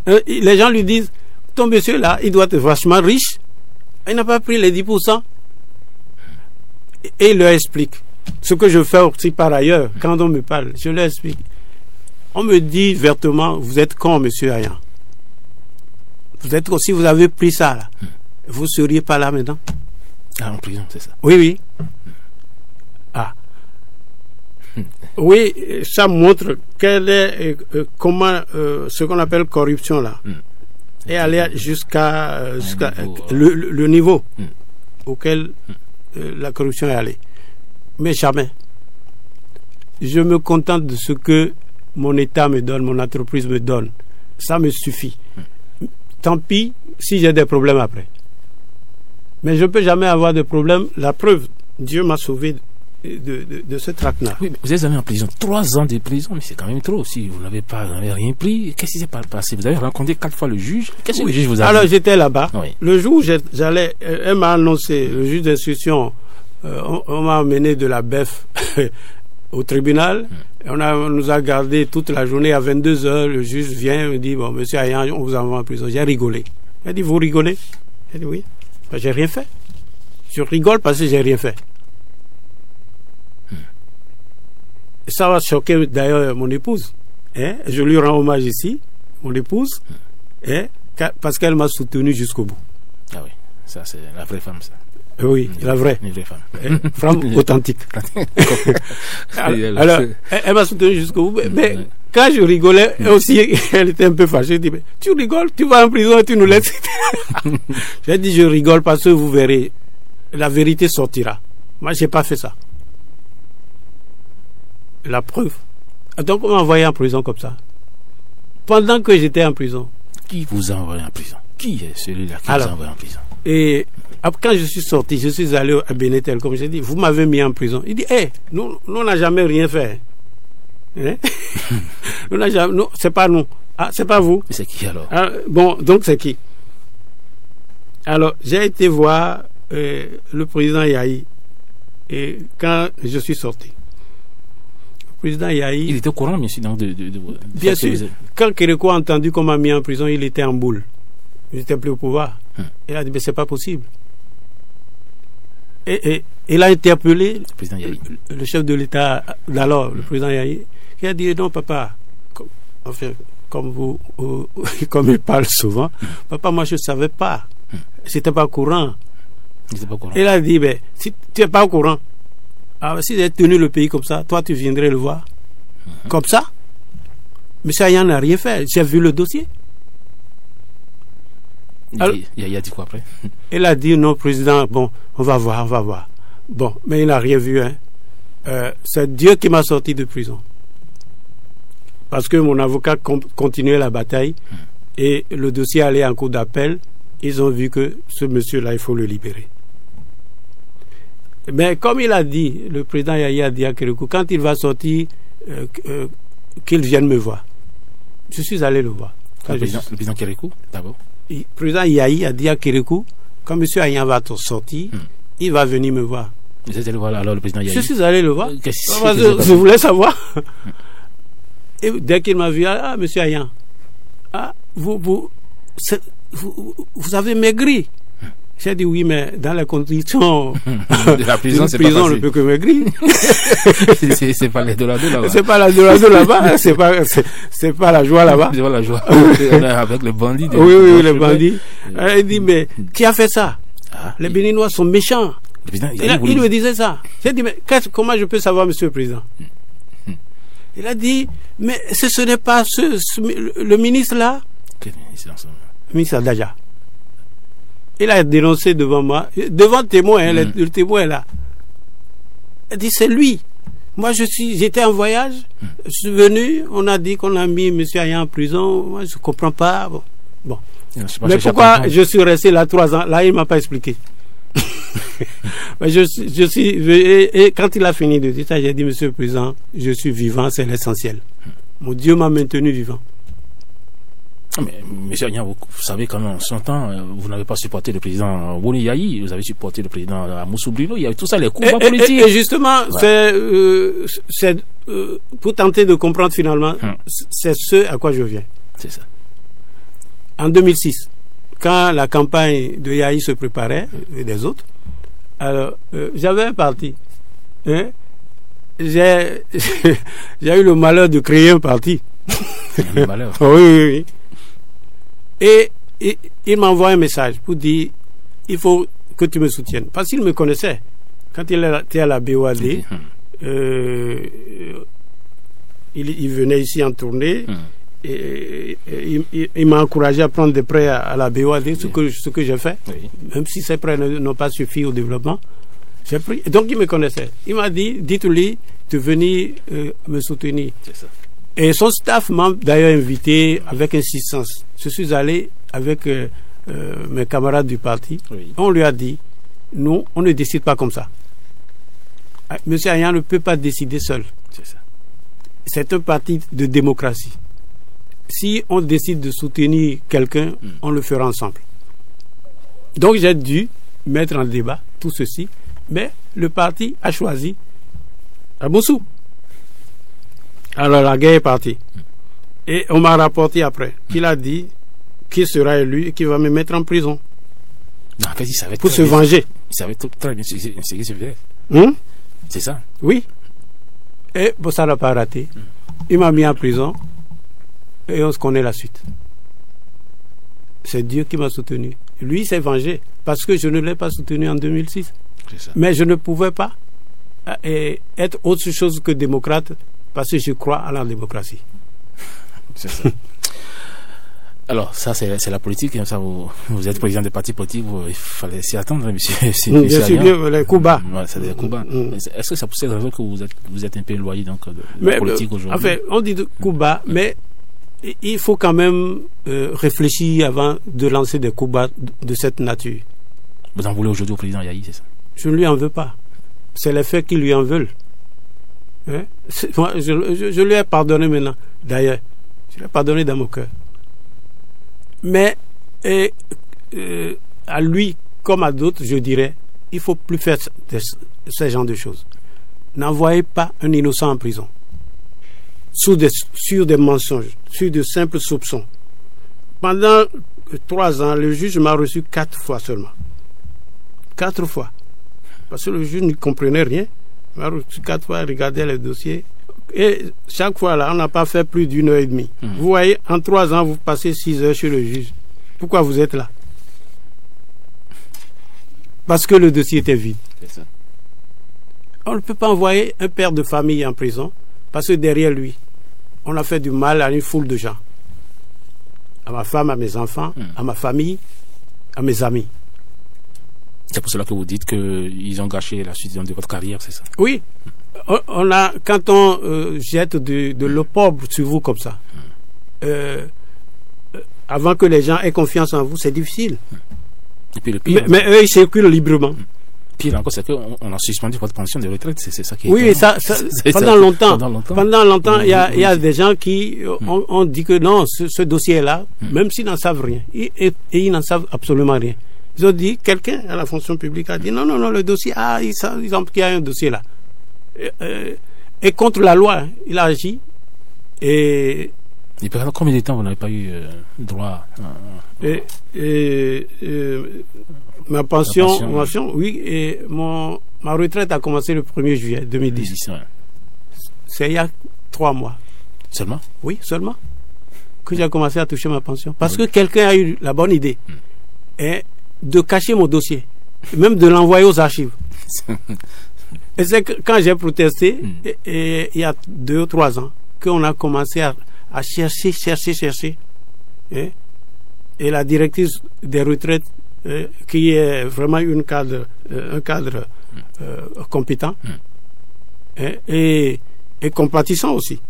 Les gens lui disent, ton monsieur là, il doit être vachement riche. Il n'a pas pris les 10%. Et il leur explique. Ce que je fais aussi par ailleurs, quand on me parle, je leur explique. On me dit vertement, vous êtes con, monsieur Agnan. Si vous avez pris ça là, vous ne seriez pas là maintenant. En prison, c'est ça? Oui. Oui, ça montre comment ce qu'on appelle corruption là est allé jusqu'à le niveau auquel la corruption est allée. Mais jamais. Je me contente de ce que mon État me donne, mon entreprise me donne. Ça me suffit. Tant pis si j'ai des problèmes après. Mais je ne peux jamais avoir de problème. La preuve, Dieu m'a sauvé de ce traquenard. Oui, vous êtes allé en prison. 3 ans de prison, mais c'est quand même trop. Si vous n'avez rien pris, qu'est-ce qui s'est passé? Vous avez rencontré 4 fois le juge. Qu'est-ce que le juge vous a dit? Alors j'étais là-bas. Oui. Le jour où j'allais, elle m'a annoncé, le juge d'instruction, on m'a amené de la BEF au tribunal. On nous a gardé toute la journée à 22h. Le juge vient et me dit, bon, monsieur Agnan, on vous envoie en prison. J'ai rigolé. Il a dit, vous rigolez? J'ai dit, oui. Ben, j'ai rien fait. Je rigole parce que j'ai rien fait. Ça va choquer d'ailleurs mon épouse. Je lui rends hommage ici, mon épouse, parce qu'elle m'a soutenu jusqu'au bout. Ah oui, ça c'est la vraie femme, ça. Oui, la vraie. Une vraie femme. Femme authentique. Alors, elle m'a soutenu jusqu'au bout, mais quand je rigolais, aussi, elle était un peu fâchée. Elle dit, mais tu rigoles, tu vas en prison et tu nous laisses. J'ai dit, je rigole parce que vous verrez, la vérité sortira. Moi, j'ai pas fait ça. La preuve. Donc, on m'a envoyé en prison comme ça. Pendant que j'étais en prison. Qui vous a envoyé en prison? Qui est celui-là qui vous a envoyé en prison? Et quand je suis sorti, je suis allé à Benetel, comme j'ai dit, vous m'avez mis en prison. Il dit, nous on n'a jamais rien fait. Nous, c'est pas nous. Ah, c'est pas vous? C'est qui alors? Bon, donc c'est qui? Alors, j'ai été voir le président Yahi et quand je suis sorti. Le président Yahi... Il était au courant, bien sûr. Bien sûr. Quand Kérékou a entendu qu'on m'a mis en prison, il était en boule. Il n'était plus au pouvoir. Il a dit, mais c'est pas possible. Et il a interpellé le chef de l'État d'alors, le président Yahi, qui a dit, non, papa, comme il parle souvent, papa, moi je ne savais pas. C'était pas courant. Il a dit, mais si tu n'es pas au courant, si j'ai tenu le pays comme ça, toi tu viendrais le voir. Comme ça. Monsieur Ayan n'a rien fait. J'ai vu le dossier. Alors, il a dit quoi après? Il a dit, non, président, bon, on va voir. Bon, mais il n'a rien vu. Hein. C'est Dieu qui m'a sorti de prison. Parce que mon avocat continuait la bataille et le dossier allait en cours d'appel. Ils ont vu que ce monsieur-là, il faut le libérer. Mais comme il a dit, le président Yahya a dit à Kérékou, quand il va sortir, qu'il vienne me voir. Je suis allé le voir. Le président Kérékou, d'abord? Le président Yahya a dit à Kérékou, quand monsieur Ayan va sortir, il va venir me voir. Vous êtes allé voir alors le président Yahya? Je suis allé le voir. Je voulais savoir. Et dès qu'il m'a vu, monsieur Ayan, vous avez maigri. J'ai dit oui, mais dans les conditions de la prison, c'est prison, on ne peut que maigrir. C'est pas les dollars là-bas. C'est pas la dollars là-bas. C'est pas la joie là-bas. C'est pas la joie. Avec les bandits. Oui, les bandits. Il dit, mais qui a fait ça? Les Béninois sont méchants. Il me disait ça. J'ai dit, mais comment je peux savoir, monsieur le président? Il a dit, mais ce n'est pas le ministre là? Quel ministre? Le ministre Daja. Il a dénoncé devant moi, devant le témoin, le témoin là. Il dit, c'est lui. Moi, j'étais en voyage, je suis venu, on a dit qu'on a mis M. Ayan en prison. Moi, je ne comprends pas. Bon. Mais pourquoi je suis resté là 3 ans? Là, il ne m'a pas expliqué. Mais et quand il a fini de dire ça, j'ai dit, Monsieur le Président, je suis vivant, c'est l'essentiel. Mon Dieu m'a maintenu vivant. Mais monsieur Ayan, vous savez qu'en son temps, vous n'avez pas supporté le président Boni Yahi, vous avez supporté le président Moussou Brilo, il y a tout ça, les combats politiques. Et justement, c'est pour tenter de comprendre finalement, c'est ce à quoi je viens. C'est ça. En 2006, quand la campagne de Yahi se préparait, et des autres, alors, j'avais un parti. Hein? J'ai eu le malheur de créer un parti. Le malheur. Oui. Et il m'envoie un message pour dire, il faut que tu me soutiennes. Parce qu'il me connaissait. Quand il était à la BOAD, il venait ici en tournée. Et il m'a encouragé à prendre des prêts à la BOAD, ce que j'ai fait. Oui. Même si ces prêts n'ont pas suffi au développement. J'ai pris. Donc il me connaissait. Il m'a dit, dites-lui de venir me soutenir. C'est ça. Et son staff m'a d'ailleurs invité avec insistance. Je suis allé avec mes camarades du parti. Oui. On lui a dit, nous, on ne décide pas comme ça. Monsieur Ayan ne peut pas décider seul. C'est ça. C'est un parti de démocratie. Si on décide de soutenir quelqu'un, on le fera ensemble. Donc j'ai dû mettre en débat tout ceci, mais le parti a choisi Moussou. Alors la guerre est partie. Et on m'a rapporté après qu'il a dit qu'il sera élu et qu'il va me mettre en prison. Non, en fait, il savait pour se venger. Il savait très bien ce qui se faisait. C'est ça? Oui. Et bon, ça n'a pas raté. Il m'a mis en prison et on se connaît la suite. C'est Dieu qui m'a soutenu. Lui s'est vengé parce que je ne l'ai pas soutenu en 2006. C'est ça. Mais je ne pouvais pas être autre chose que démocrate parce que je crois à la démocratie. C'est ça. Alors, ça, c'est la politique. Ça, vous êtes président des partis politiques, il fallait s'y attendre, monsieur. Bien sûr, bien, les coups bas. Ouais, c'est des coups bas. Est-ce que ça pousse la raison que vous êtes un peu éloigné donc, de la politique aujourd'hui? En fait, on dit de coups bas, mais il faut quand même réfléchir avant de lancer des coups bas de cette nature. Vous en voulez aujourd'hui au président Yahi, c'est ça? Je ne lui en veux pas. C'est les faits qui lui en veulent. Hein? Moi, je lui ai pardonné maintenant. D'ailleurs, Je l'ai pardonné dans mon cœur. Mais à lui, comme à d'autres, je dirais, il faut plus faire ce genre de choses. N'envoyez pas un innocent en prison. Sur des mensonges, sur de simples soupçons. Pendant 3 ans, le juge m'a reçu 4 fois seulement. 4 fois. Parce que le juge ne comprenait rien. Il m'a reçu 4 fois, regardait les dossiers. Et chaque fois là, on n'a pas fait plus d'1 heure et demie. Vous voyez, en 3 ans, vous passez 6 heures chez le juge. Pourquoi vous êtes là? Parce que le dossier était vide. C'est ça. On ne peut pas envoyer un père de famille en prison parce que derrière lui, on a fait du mal à une foule de gens. À ma femme, à mes enfants, à ma famille, à mes amis. C'est pour cela que vous dites qu'ils ont gâché la suite de votre carrière, c'est ça? Oui. Quand on jette de l'opprobre sur vous comme ça, avant que les gens aient confiance en vous, c'est difficile. Et puis le pire, mais eux, ils circulent librement. Pire encore, c'est qu'on a suspendu votre pension de retraite, c'est ça qui est... Oui, pendant longtemps, il y a des gens qui ont dit que non, ce dossier-là, même s'ils n'en savent rien, et ils n'en savent absolument rien. Ils ont dit, quelqu'un à la fonction publique a dit, non, le dossier, ils ont qu'il y a un dossier là. Et contre la loi, il a agi. Et pendant combien de temps vous n'avez pas eu droit ma pension, oui, et ma retraite a commencé le 1er juillet 2010. Ouais. C'est il y a 3 mois. Seulement? Oui, seulement. Que j'ai commencé à toucher ma pension. Parce que quelqu'un a eu la bonne idée de cacher mon dossier, même de l'envoyer aux archives. Et c'est quand j'ai protesté, et il y a 2 ou 3 ans, qu'on a commencé à chercher. Et la directrice des retraites, qui est vraiment un cadre compétent, et compatissant aussi,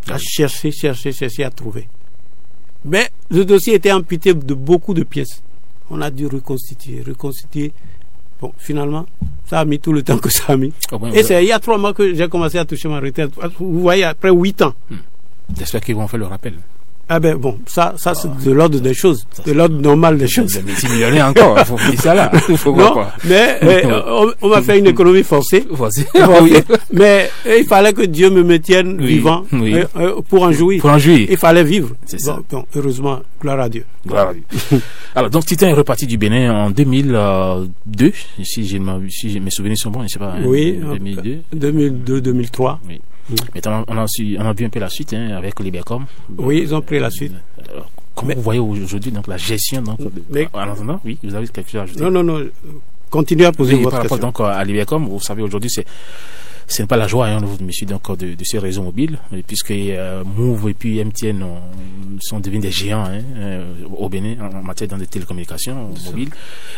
à chercher, à trouver. Mais le dossier était amputé de beaucoup de pièces. On a dû reconstituer. Bon, finalement, ça a mis tout le temps que ça a mis. Et c'est il y a 3 mois que j'ai commencé à toucher ma retraite. Vous voyez, après 8 ans. J'espère qu'ils vont faire le rappel. Ah ben bon, ça c'est de l'ordre des choses, de l'ordre normal des choses. Mais 6 millionnaires encore, il faut dire ça là. Mais on m'a fait une économie forcée. Mais il fallait que Dieu me maintienne vivant pour en jouir. Il fallait vivre. C'est ça. Bon, heureusement, gloire à Dieu. Gloire à Dieu. Alors donc Titan est reparti du Bénin en 2002, si mes souvenirs sont bons, je sais pas. Oui, 2002, 2003. Oui. Maintenant, on a vu un peu la suite avec l'Ibercom. Oui, ils ont pris la suite. Alors, comment vous voyez aujourd'hui donc la gestion en attendant, oui, vous avez quelque chose à ajouter? Non. Continuez à poser votre question. Par rapport donc à l'Ibercom, vous savez aujourd'hui ce n'est pas la joie monsieur donc de ces réseaux mobiles, puisque Move et puis MTN sont devenus des géants au Bénin en matière de télécommunications mobiles,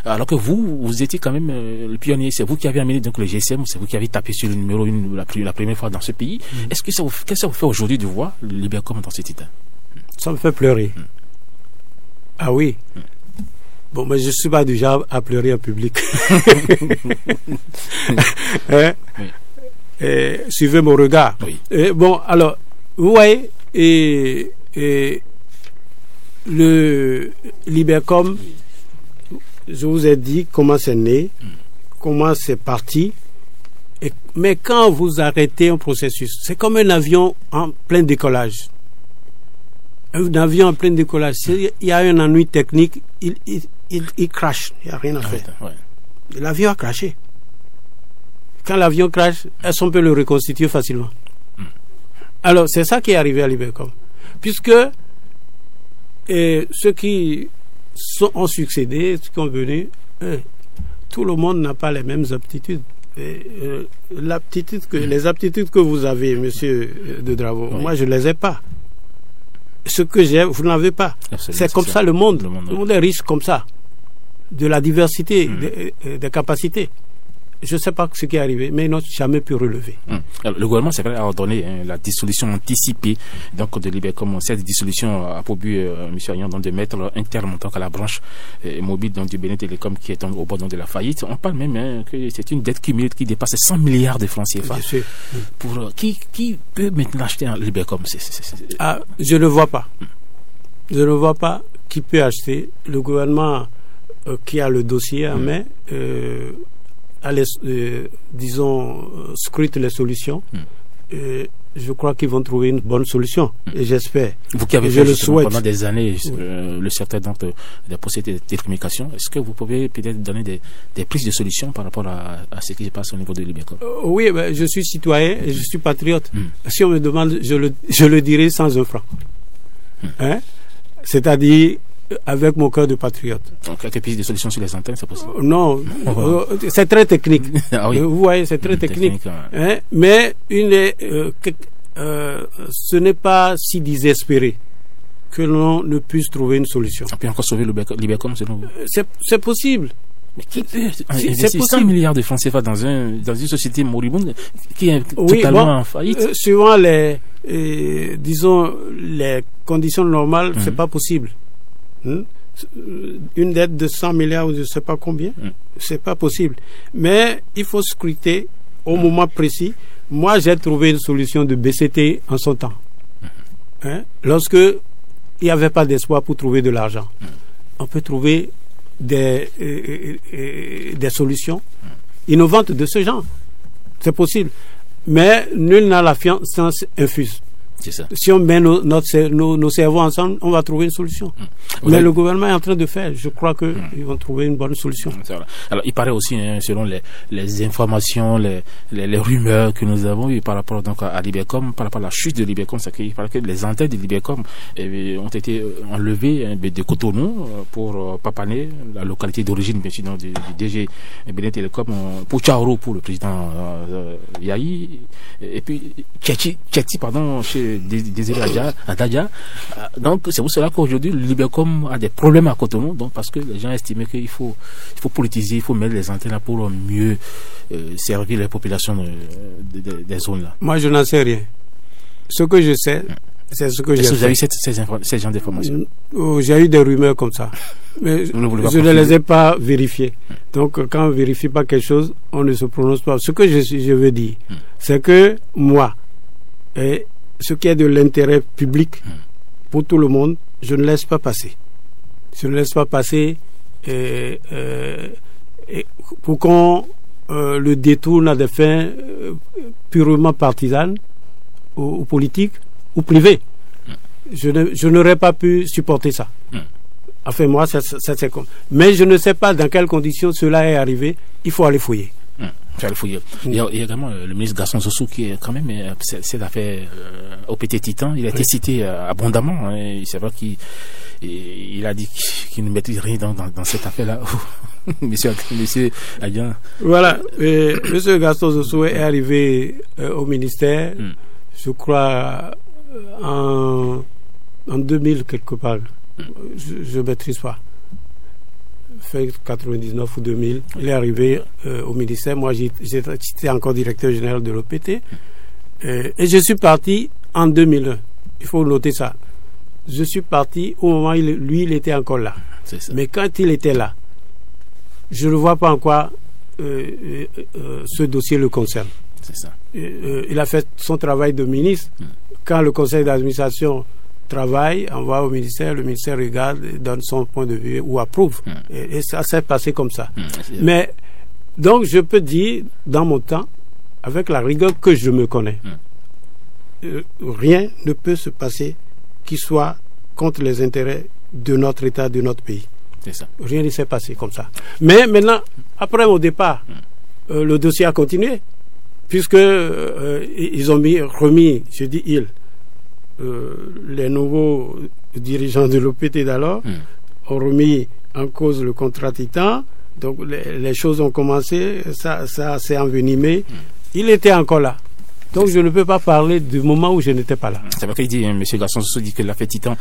alors que vous étiez quand même le pionnier. C'est vous qui avez amené donc le GSM, c'est vous qui avez tapé sur le numéro 1 la première fois dans ce pays. Est-ce que qu'est-ce que ça vous fait aujourd'hui de voir l'Ibercom dans cet état? Ça me fait pleurer. Ah oui. Bon, mais je ne suis pas du genre à pleurer en public. Oui. Suivez mon regard. Oui. Bon, alors, vous voyez, le l'Ibercom, je vous ai dit comment c'est né, comment c'est parti. Mais quand vous arrêtez un processus, c'est comme un avion en plein décollage. Un avion en plein décollage, il y a un ennui technique, il crache, il n'y a rien à faire. Ouais. L'avion a craché. Quand l'avion crache, est-ce qu'on peut le reconstituer facilement? Alors, c'est ça qui est arrivé à l'Ibercom. Puisque ceux qui ont succédé, ceux qui ont venu, tout le monde n'a pas les mêmes aptitudes. Les aptitudes que vous avez, monsieur de Dravo, moi je ne les ai pas. Ce que j'ai, vous n'avez pas. C'est comme ça le monde. Le monde est riche comme ça. De la diversité des capacités. je ne sais pas ce qui est arrivé, mais ils n'ont jamais pu relever. Alors, le gouvernement, c'est vrai, a ordonné la dissolution anticipée donc, de l'Ibercom. Cette dissolution a pour but, M. Agnan, de mettre un terme donc, à la branche mobile donc, du Bénin Télécom qui est au bord donc, de la faillite. On parle même que c'est une dette cumulée qui dépasse 100 milliards de francs CFA. Bien sûr. Pour, qui peut maintenant acheter un l'Ibercom? Je ne vois pas. Je ne vois pas qui peut acheter. Le gouvernement qui a le dossier en main scrute les solutions. Je crois qu'ils vont trouver une bonne solution. Et j'espère. Vous qui avez fait pendant des années le secteur des procédés de télécommunication, est-ce que vous pouvez peut-être donner des prises de solutions par rapport à ce qui se passe au niveau de l'Ibercom? Oui, ben, je suis citoyen et je suis patriote. Si on me demande, je le dirai sans un franc. Hein? C'est-à-dire avec mon cœur de patriote. Donc, quelques pistes de solutions sur les antennes, c'est possible? Non, c'est très technique. Ah oui. Vous voyez, c'est très technique. Hein? Mais ce n'est pas si désespéré que l'on ne puisse trouver une solution. Et puis encore sauver l'Ibercom, selon vous? C'est possible. Mais qui peut investir 100 milliards de francs CFA dans une société moribonde qui est totalement en faillite? Suivant les conditions normales, c'est pas possible. Une dette de 100 milliards ou je ne sais pas combien, c'est pas possible. Mais il faut scruter au moment précis. Moi, j'ai trouvé une solution de BCT en son temps. Hein? Lorsque il n'y avait pas d'espoir pour trouver de l'argent, on peut trouver des solutions innovantes de ce genre. C'est possible. Mais nul n'a la science infuse. C'est ça. Si on met nos cerveaux ensemble, on va trouver une solution. Mais le gouvernement est en train de faire. Je crois qu'ils vont trouver une bonne solution. Alors, il paraît aussi, selon les informations, les rumeurs que nous avons eues par rapport donc, à l'Ibercom, par rapport à la chute de l'Ibercom, c'est qu'il paraît que les antennes de l'Ibercom ont été enlevées de Cotonou pour Papané, la localité d'origine, bien sûr, du DG Bénin Télécom, pour Tchaoro, pour le président Yahi, et puis Tcheti, pardon, chez Désiré Adadja. Donc c'est pour cela qu'aujourd'hui l'Ibercom a des problèmes à Cotonou, donc parce que les gens estimaient qu'il faut politiser, il faut mettre les antennes là pour mieux servir les populations des zones là. Moi je n'en sais rien. Ce que je sais, c'est ce que j'ai fait. Vous avez eu ces gens d'informations? J'ai eu des rumeurs comme ça. Mais je ne les ai pas vérifiées. Donc quand on ne vérifie pas quelque chose, on ne se prononce pas. Ce que je veux dire, c'est que moi, et ce qui est de l'intérêt public pour tout le monde, je ne laisse pas passer. Je ne laisse pas passer pour qu'on le détourne à des fins purement partisanes ou politiques ou privées. Je n'aurais pas pu supporter ça. Enfin, moi, ça c'est comme. Mais je ne sais pas dans quelles conditions cela est arrivé. Il faut aller fouiller. Il y a également le ministre Gaston Zossou qui est quand même cette affaire OPT Titan, il a été cité abondamment, hein, c'est vrai qu'il a dit qu'il ne maîtrise rien dans cette affaire-là. Monsieur Agnan. Voilà, monsieur Gaston Zossou est arrivé au ministère, je crois en 2000 quelque part, je ne maîtrise pas. Fin 99 ou 2000, il est arrivé au ministère. Moi, j'étais encore directeur général de l'OPT. Et je suis parti en 2001. Il faut noter ça. Je suis parti au moment où il était encore là. Mais quand il était là, je ne vois pas en quoi ce dossier le concerne. C'est ça. Il a fait son travail de ministre. Quand le conseil d'administration travaille, envoie au ministère, le ministère regarde, donne son point de vue ou approuve. Et ça s'est passé comme ça. Mais, donc, je peux dire, dans mon temps, avec la rigueur que je me connais, rien ne peut se passer qui soit contre les intérêts de notre État, de notre pays. C'est ça. Rien ne s'est passé comme ça. Mais maintenant, après mon départ, le dossier a continué, puisque ils ont remis, je dis ils, les nouveaux dirigeants de l'OPT d'alors ont remis en cause le contrat Titan. Donc les choses ont commencé, ça s'est envenimé. Il était encore là. Donc je ne peux pas parler du moment où je n'étais pas là. C'est vrai qu'il dit, M. Gaston Soso dit que l'affaire Titan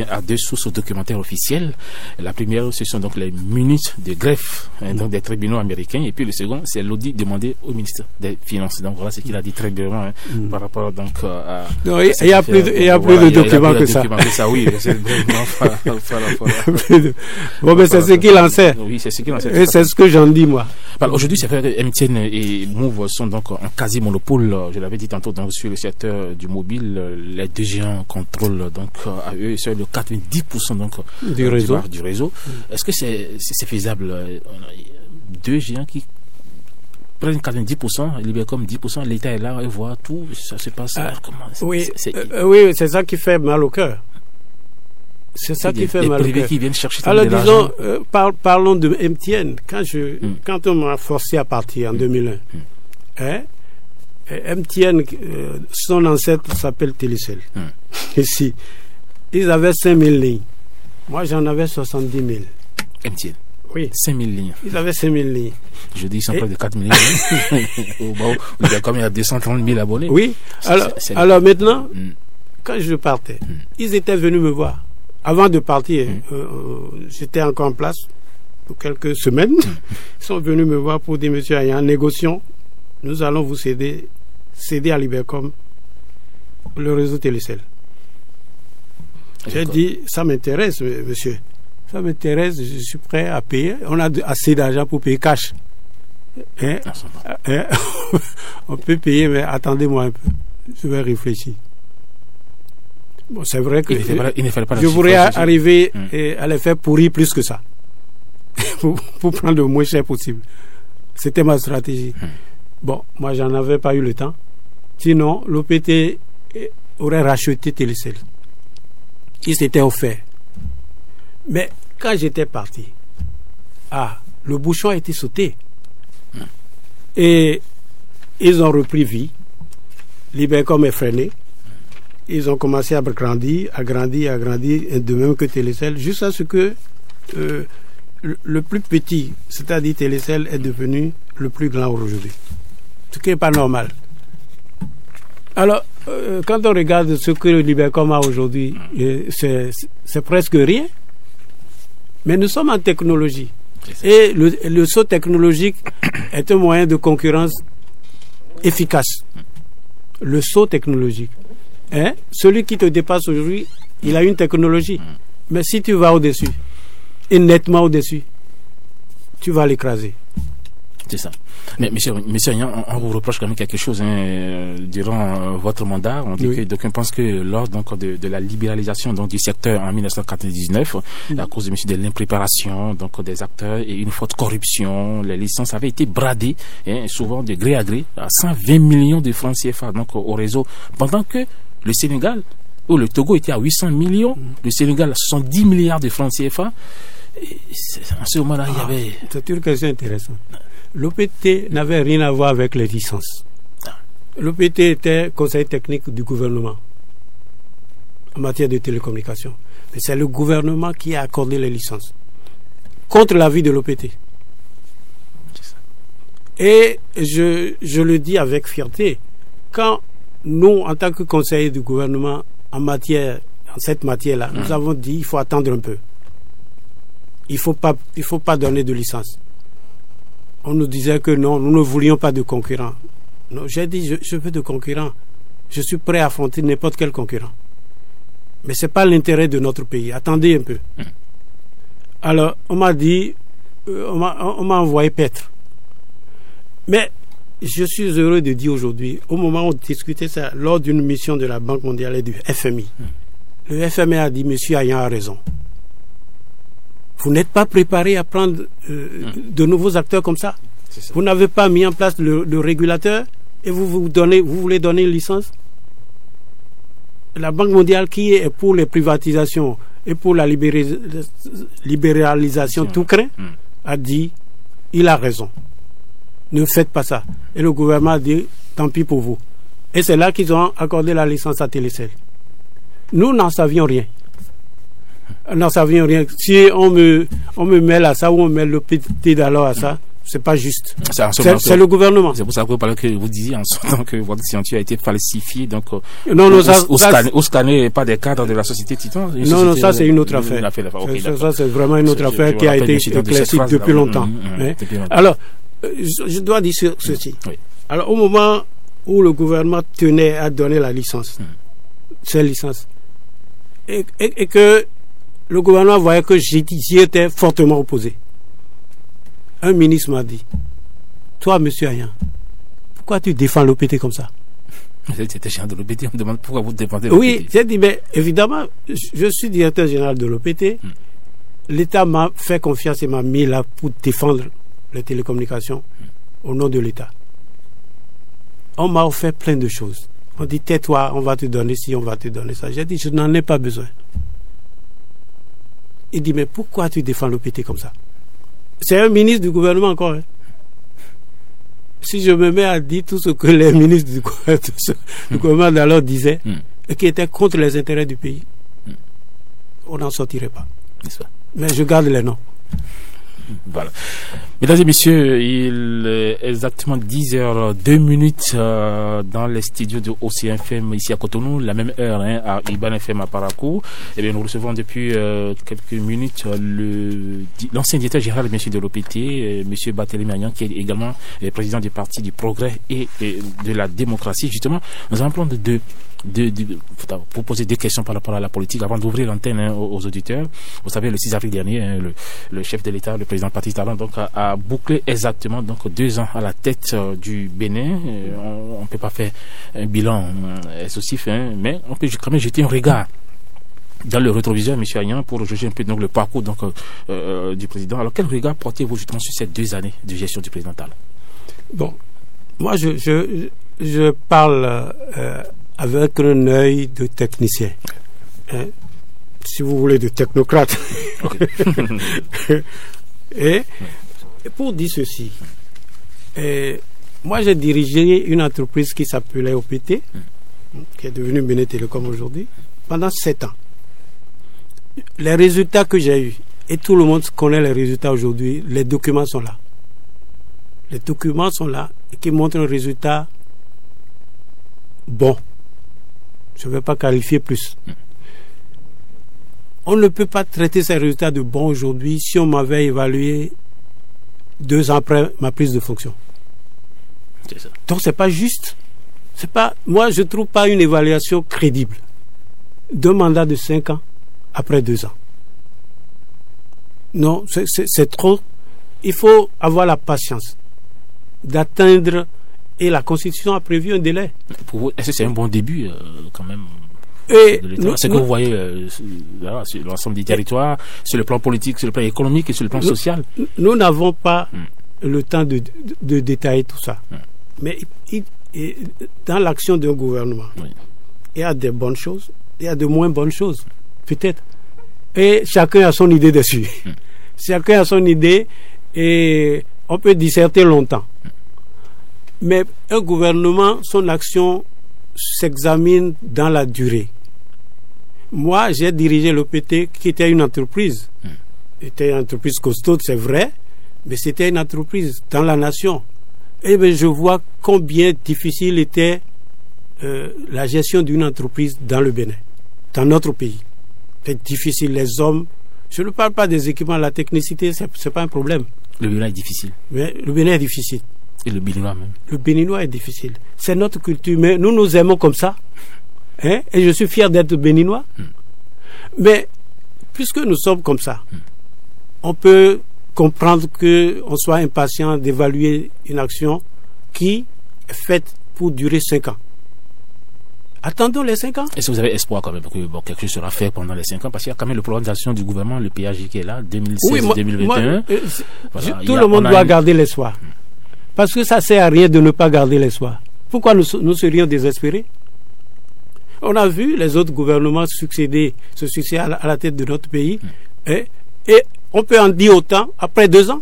a deux sources documentaires officielles. La première, ce sont donc les minutes de greffe donc des tribunaux américains. Et puis le second, c'est l'audit demandé au ministre des Finances. Donc voilà ce qu'il a dit très bien par rapport donc à... Non, il y a plus de documents que ça. Oui, c'est bon, mais c'est ce qu'il en sait. Oui, c'est ce qu'il en sait. Et c'est ce que j'en dis, moi. Aujourd'hui, c'est vrai que MTN et Move sont donc en quasi-monopole, je l'avais dit tantôt, donc, sur le secteur du mobile. Les deux géants contrôlent donc à eux sur le 90% donc, du réseau. Est-ce que c'est faisable? Deux géants qui prennent 90%, Libercom 10%, l'État est là, et voit tout, ça se passe. Oui, c'est ça qui fait mal au cœur. C'est ça qui fait mal au cœur. Qui viennent chercher alors disons, parlons de MTN. Quand on m'a forcé à partir en 2001, MTN, son ancêtre s'appelle Télécel. Ici, ils avaient 5000 lignes. Moi, j'en avais 70 000. MTN. Oui. 5000 lignes. Ils avaient 5000 lignes. Je dis, ils sont près de 4 millions. Il y a quand même 230 000 abonnés. Oui. Alors maintenant, quand je partais, ils étaient venus me voir. Avant de partir, j'étais encore en place pour quelques semaines. Ils sont venus me voir pour dire, monsieur Ayan, négocions. Nous allons vous céder à Libercom le réseau Télécel. J'ai dit, ça m'intéresse, monsieur. Ça m'intéresse, je suis prêt à payer. On a assez d'argent pour payer cash. On peut payer, mais attendez-moi un peu. Je vais réfléchir. Bon, c'est vrai que je voudrais arriver à les faire pourrir plus que ça. pour prendre le moins cher possible. C'était ma stratégie. Bon, moi, j'en avais pas eu le temps. Sinon, l'OPT aurait racheté Télécel. Il s'était offert. Mais quand j'étais parti, le bouchon a été sauté. Et ils ont repris vie. Libercom est freiné. Ils ont commencé à grandir, de même que Télécel, jusqu'à ce que le plus petit, c'est-à-dire Télécel, est devenu le plus grand aujourd'hui. Ce qui n'est pas normal. Alors, quand on regarde ce que Libercom a aujourd'hui, c'est presque rien. Mais nous sommes en technologie. Et le saut technologique est un moyen de concurrence efficace. Le saut technologique. Celui qui te dépasse aujourd'hui, il a une technologie. Mais si tu vas au-dessus, et nettement au-dessus, tu vas l'écraser. C'est ça. Mais monsieur Ayan, on vous reproche quand même quelque chose durant votre mandat. On dit que d'aucuns pensent que lors donc de la libéralisation donc du secteur en 1999, à cause de l'impréparation donc des acteurs et une forte corruption, les licences avaient été bradées, souvent de gré à gré, à 120 millions de francs CFA donc au réseau, pendant que le Sénégal ou le Togo était à 800 millions, le Sénégal à 70 milliards de francs CFA. Et en ce moment-là, il y avait... C'est une question intéressante. L'OPT n'avait rien à voir avec les licences. L'OPT était conseil technique du gouvernement en matière de télécommunications. Mais c'est le gouvernement qui a accordé les licences contre l'avis de l'OPT. Et je le dis avec fierté, quand nous, en tant que conseillers du gouvernement en cette matière-là, nous avons dit il faut attendre un peu. Il faut pas donner de licence. On nous disait que non, nous ne voulions pas de concurrents. Non, j'ai dit, je veux de concurrents. Je suis prêt à affronter n'importe quel concurrent. Mais ce n'est pas l'intérêt de notre pays. Attendez un peu. Alors, on m'a dit, on m'a envoyé paître. Mais je suis heureux de dire aujourd'hui, au moment où on discutait ça, lors d'une mission de la Banque mondiale et du FMI, le FMI a dit, monsieur Ayan a raison. Vous n'êtes pas préparé à prendre de nouveaux acteurs comme ça. Vous n'avez pas mis en place le régulateur et vous voulez donner une licence. La Banque mondiale, qui est pour les privatisations et pour la libéralisation tout craint, a dit, il a raison. Ne faites pas ça. Et le gouvernement a dit, tant pis pour vous. Et c'est là qu'ils ont accordé la licence à Télécel. Nous n'en savions rien. Non, ça vient rien. Si on me mêle à ça ou on mêle le petit d'alors à ça, c'est pas juste. C'est le gouvernement. C'est pour ça que vous disiez en ce moment que votre signature a été falsifiée. Donc, au scanner pas des cadres de la société Titan. Non, ça c'est une autre affaire. Ça c'est vraiment une autre affaire qui a été éclaircie depuis longtemps. Alors, je dois dire ceci. Oui. Alors, au moment où le gouvernement tenait à donner la licence, cette licence, et que le gouvernement voyait que j'y étais fortement opposé, un ministre m'a dit, toi, monsieur Ayan, pourquoi tu défends l'OPT comme ça? C'était général de l'OPT, on me demande pourquoi vous défendez l'OPT. Oui, j'ai dit, mais évidemment, je suis directeur général de l'OPT. L'État m'a fait confiance et m'a mis là pour défendre les télécommunications au nom de l'État. On m'a offert plein de choses. On dit, tais-toi, on va te donner ci, on va te donner ça. J'ai dit, je n'en ai pas besoin. Il dit, mais pourquoi tu défends l'OPT comme ça? C'est un ministre du gouvernement encore. Si je me mets à dire tout ce que les ministres du gouvernement d'alors disaient, et qui étaient contre les intérêts du pays, on n'en sortirait pas. Mais je garde les noms. Voilà. Mesdames et messieurs, il est exactement 10h02 dans les studios de OCFM ici à Cotonou, la même heure à Iban FM à Parakou. Et bien, nous recevons depuis quelques minutes l'ancien directeur général bien sûr de l'OPT, monsieur Barthélémy Ayan, qui est également président du Parti du Progrès et de la démocratie. Justement, nous allons prendre pour poser des questions par rapport à la politique avant d'ouvrir l'antenne aux auditeurs. Vous savez, le 6 avril dernier, le chef de l'État, le président Patrice Talon, donc a bouclé exactement 2 ans à la tête du Bénin. On ne peut pas faire un bilan exhaustif, mais on peut quand même jeter un regard dans le rétroviseur, M. Ayan, pour juger un peu le parcours du président. Alors, quel regard portez-vous justement sur ces 2 années de gestion du président Talon? Bon, moi je parle avec un œil de technicien, si vous voulez, de technocrate. et pour dire ceci, moi j'ai dirigé une entreprise qui s'appelait OPT, qui est devenue Bénin Télécom aujourd'hui, pendant 7 ans. Les résultats que j'ai eus, et tout le monde connaît les résultats aujourd'hui, les documents sont là. Les documents sont là et qui montrent un résultat bon. Je ne vais pas qualifier plus. On ne peut pas traiter ces résultats de bons aujourd'hui si on m'avait évalué 2 ans après ma prise de fonction. C'est ça. Donc c'est pas juste. C'est pas, moi je trouve pas une évaluation crédible d'un mandat de 5 ans après 2 ans. Non, c'est trop. Il faut avoir la patience d'atteindre. Et la Constitution a prévu un délai. Pour vous, est-ce que c'est un bon début quand même? C'est que vous voyez sur l'ensemble des territoires, sur le plan politique, sur le plan économique et sur le plan social? Nous n'avons pas le temps de détailler tout ça. Mais dans l'action d'un gouvernement, il y a des bonnes choses, il y a de moins bonnes choses, peut-être. Et chacun a son idée dessus. Chacun a son idée et on peut disserter longtemps. Mais un gouvernement, son action s'examine dans la durée. Moi, j'ai dirigé l'OPT qui était une entreprise. C'était une entreprise costaud, c'est vrai, mais c'était une entreprise dans la nation. Et bien, je vois combien difficile était la gestion d'une entreprise dans le Bénin, dans notre pays. C'est difficile, les hommes. Je ne parle pas des équipements, la technicité, c'est pas un problème. Le Bénin est difficile. Mais le Bénin est difficile. Et le béninois même. Le béninois est difficile. C'est notre culture, mais nous nous aimons comme ça. Et je suis fier d'être béninois. Mais puisque nous sommes comme ça, on peut comprendre qu'on soit impatient d'évaluer une action qui est faite pour durer 5 ans. Attendons les 5 ans. Est-ce que vous avez espoir quand même que quelque chose sera fait pendant les 5 ans? Parce qu'il y a quand même le programme d'action du gouvernement, le PAJ qui est là, 2016-2021. Tout le monde doit garder l'espoir. Parce que ça ne sert à rien de ne pas garder l'espoir. Pourquoi nous serions désespérés? On a vu les autres gouvernements se succéder à la tête de notre pays. Et on peut en dire autant après 2 ans.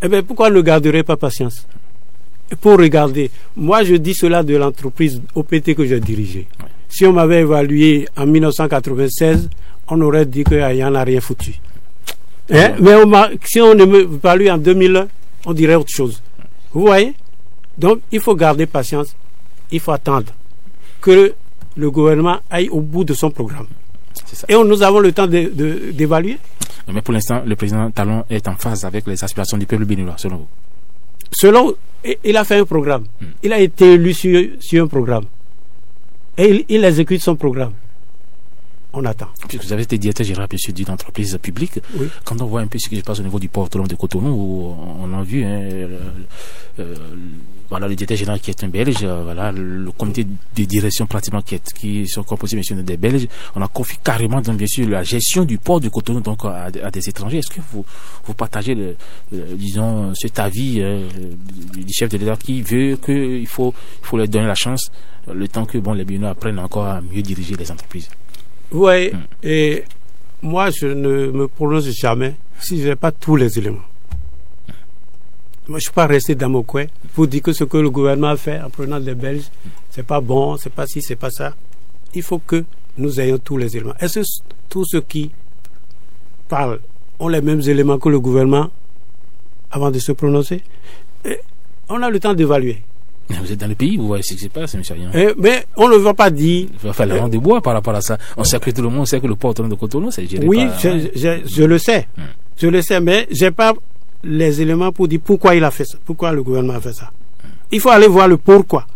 Eh bien, pourquoi ne garderait pas patience? Pour regarder, moi je dis cela de l'entreprise OPT que j'ai dirigée. Si on m'avait évalué en 1996, on aurait dit qu'il n'y en a rien foutu. Mais si on ne me parle en 2001, on dirait autre chose. Vous voyez? Donc, il faut garder patience. Il faut attendre que le gouvernement aille au bout de son programme. Et nous avons le temps d'évaluer. Mais pour l'instant, le président Talon est en phase avec les aspirations du peuple béninois, selon vous? Il a fait un programme. Il a été élu sur un programme. Et il exécute son programme. On attend. Puisque vous avez été directeur général d'une entreprise publique, oui. Quand on voit un peu ce qui se passe au niveau du port autonome de Cotonou, où on a vu voilà, le directeur général qui est un Belge, voilà, le comité de direction pratiquement qui sont composés bien sûr des Belges, on a confié carrément donc, bien sûr la gestion du port de Cotonou donc à des étrangers. Est-ce que vous partagez disons cet avis du chef de l'État qui veut qu'il faut leur donner la chance le temps que les Béninois apprennent encore à mieux diriger les entreprises? Oui, et moi je ne me prononce jamais si je n'ai pas tous les éléments. Moi je ne suis pas resté dans mon coin pour dire que ce que le gouvernement a fait en prenant des Belges, c'est pas bon, c'est pas ci, c'est pas ça. Il faut que nous ayons tous les éléments. Est-ce que tous ceux qui parlent ont les mêmes éléments que le gouvernement avant de se prononcer? Et on a le temps d'évaluer. Vous êtes dans le pays, vous voyez ce qui se passe, M. Rien. Mais on ne va pas dire. Il va faire la langue de bois par rapport à ça. On sait que tout le monde sait que le port autonome de Cotonou, c'est géré par... je le sais. Je le sais, mais j'ai pas les éléments pour dire pourquoi il a fait ça, pourquoi le gouvernement a fait ça. Il faut aller voir le pourquoi.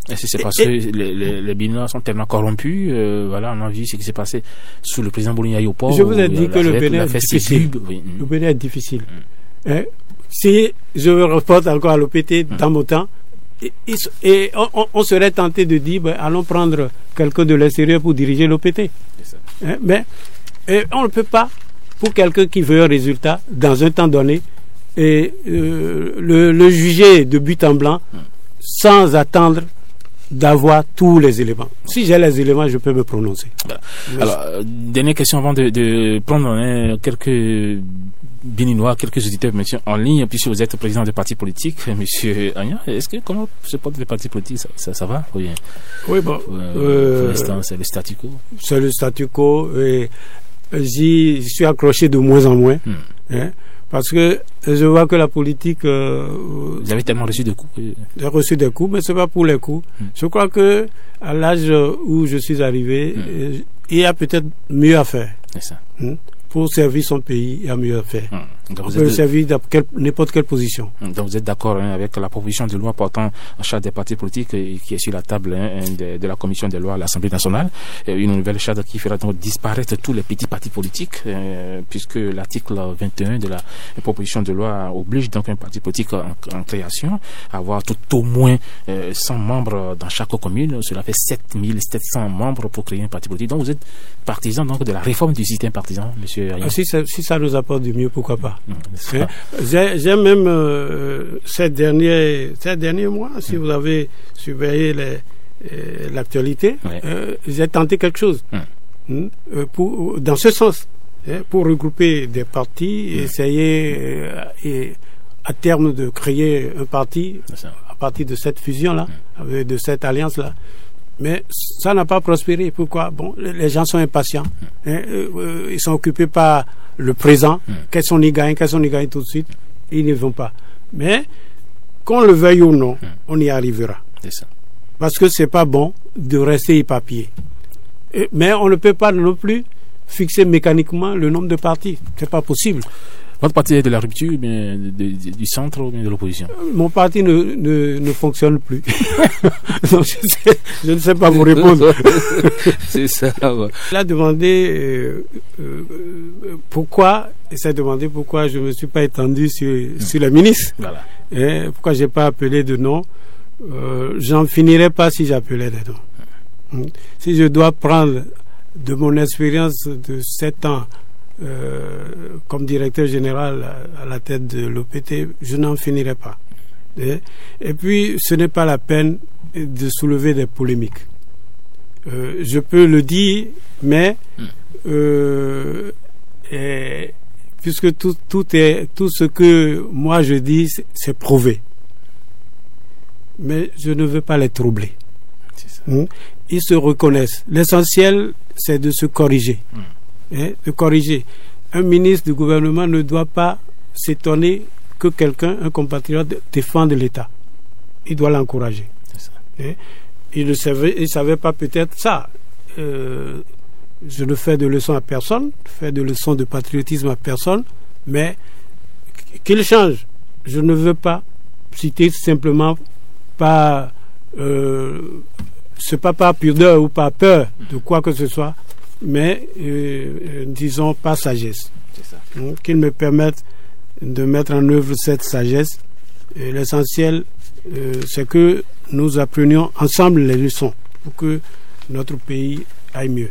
Est-ce que c'est parce que les Béninois sont tellement corrompus? Voilà, on a vu ce qui s'est passé sous le président Bolignaï au port. Je vous ai dit que le Bénin est difficile. Le Bénin est difficile. Si je me reporte encore à l'OPT dans mon temps, et on serait tenté de dire allons prendre quelqu'un de l'extérieur pour diriger l'OPT. Mais on ne peut pas, pour quelqu'un qui veut un résultat dans un temps donné, et le juger de but en blanc sans attendre d'avoir tous les éléments. Si j'ai les éléments, je peux me prononcer. Voilà. Alors, dernière question avant de prendre quelques Béninois, quelques auditeurs monsieur, en ligne, puisque vous êtes président de parti politique, monsieur Agnan. Est-ce que comment se porte le parti politique, ça va? Oui, bon. Pour l'instant, c'est le statu quo. C'est le statu quo et j'y suis accroché de moins en moins. Parce que je vois que la politique... vous avez tellement reçu de coups. J'ai reçu des coups, mais ce n'est pas pour les coups. Je crois que à l'âge où je suis arrivé, il y a peut-être mieux à faire. C'est ça. Pour servir son pays, il y a mieux à faire. On peut le servir dans n'importe quelle position. Donc vous êtes d'accord avec la proposition de loi portant en charge des partis politiques qui est sur la table de la commission des lois à l'Assemblée nationale, une nouvelle charte qui fera donc disparaître tous les petits partis politiques, puisque l'article 21 de la proposition de loi oblige donc un parti politique en création à avoir tout au moins 100 membres dans chaque commune. Cela fait 7700 membres pour créer un parti politique. Donc vous êtes partisan donc de la réforme du système partisan, monsieur Agnan. Si ça nous apporte du mieux, pourquoi pas? J'ai même ces derniers mois, si vous avez surveillé l'actualité, j'ai tenté quelque chose dans ce sens, pour regrouper des partis, essayer à terme de créer un parti à partir de cette fusion-là, de cette alliance-là. Mais ça n'a pas prospéré. Pourquoi? Bon, les gens sont impatients. Ils sont occupés par le présent. Qu'est-ce qu'on y gagne tout de suite? Ils ne vont pas. Mais, qu'on le veuille ou non, on y arrivera. C'est ça. Parce que c'est pas bon de rester éparpillé. Mais on ne peut pas non plus fixer mécaniquement le nombre de partis. C'est pas possible. Votre parti est de la rupture, mais du centre ou bien de l'opposition? Mon parti ne fonctionne plus. Donc je ne sais pas vous répondre. C'est ça. Ouais. Il a demandé pourquoi je ne me suis pas étendu sur les ministres. Voilà. Pourquoi je n'ai pas appelé de nom. J'en finirai pas si j'appelais des noms. Si je dois prendre de mon expérience de 7 ans comme directeur général à la tête de l'OPT, je n'en finirai pas. Et puis, ce n'est pas la peine de soulever des polémiques. Je peux le dire, mais puisque tout ce que moi je dis, c'est prouvé. Mais je ne veux pas les troubler. Ils se reconnaissent. L'essentiel, c'est de se corriger. De corriger. un ministre du gouvernement ne doit pas s'étonner que quelqu'un, un compatriote, défende l'État. Il doit l'encourager. Il ne savait pas peut-être ça. Je ne fais de leçons à personne, je fais de leçons de patriotisme à personne, mais qu'il change. Je ne veux pas citer simplement pas, c'est pas par pudeur ou par peur de quoi que ce soit, mais disons par sagesse. Qu'il me permette de mettre en œuvre cette sagesse. L'essentiel, c'est que nous apprenions ensemble les leçons pour que notre pays aille mieux.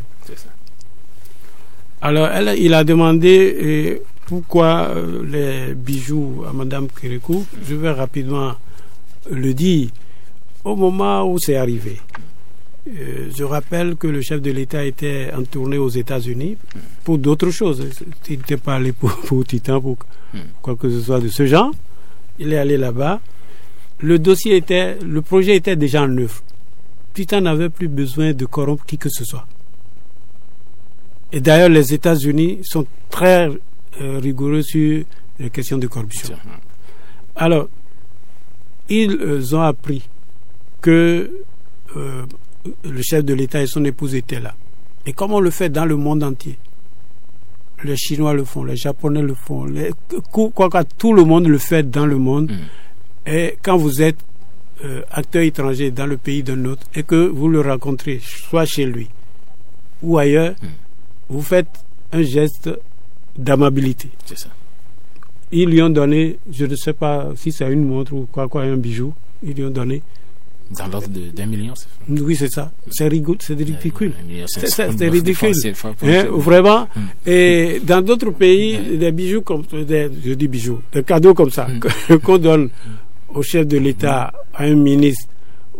Alors, il a demandé pourquoi les bijoux à Madame Kérékou. Je vais rapidement le dire. Au moment où c'est arrivé, je rappelle que le chef de l'État était en tournée aux États-Unis pour d'autres choses. Il n'était pas allé pour Titan, pour quoi que ce soit de ce genre. Il est allé là-bas. Le projet était déjà en œuvre. Titan n'avait plus besoin de corrompre qui que ce soit. Et d'ailleurs, les États-Unis sont très rigoureux sur les questions de corruption. Alors, ils ont appris que le chef de l'État et son épouse étaient là. Et comme on le fait dans le monde entier, les Chinois le font, les Japonais le font, tout le monde le fait dans le monde. Et quand vous êtes acteur étranger dans le pays d'un autre et que vous le rencontrez, soit chez lui ou ailleurs, vous faites un geste d'amabilité. C'est ça. Ils lui ont donné, je ne sais pas si c'est une montre ou un bijou, ils lui ont donné. Dans l'ordre d'1 million, c'est ça? Oui, c'est ça. C'est ridicule. C'est ridicule. Vraiment. Et dans d'autres pays, des bijoux comme, je dis bijoux, des cadeaux comme ça, qu'on donne au chef de l'État, à un ministre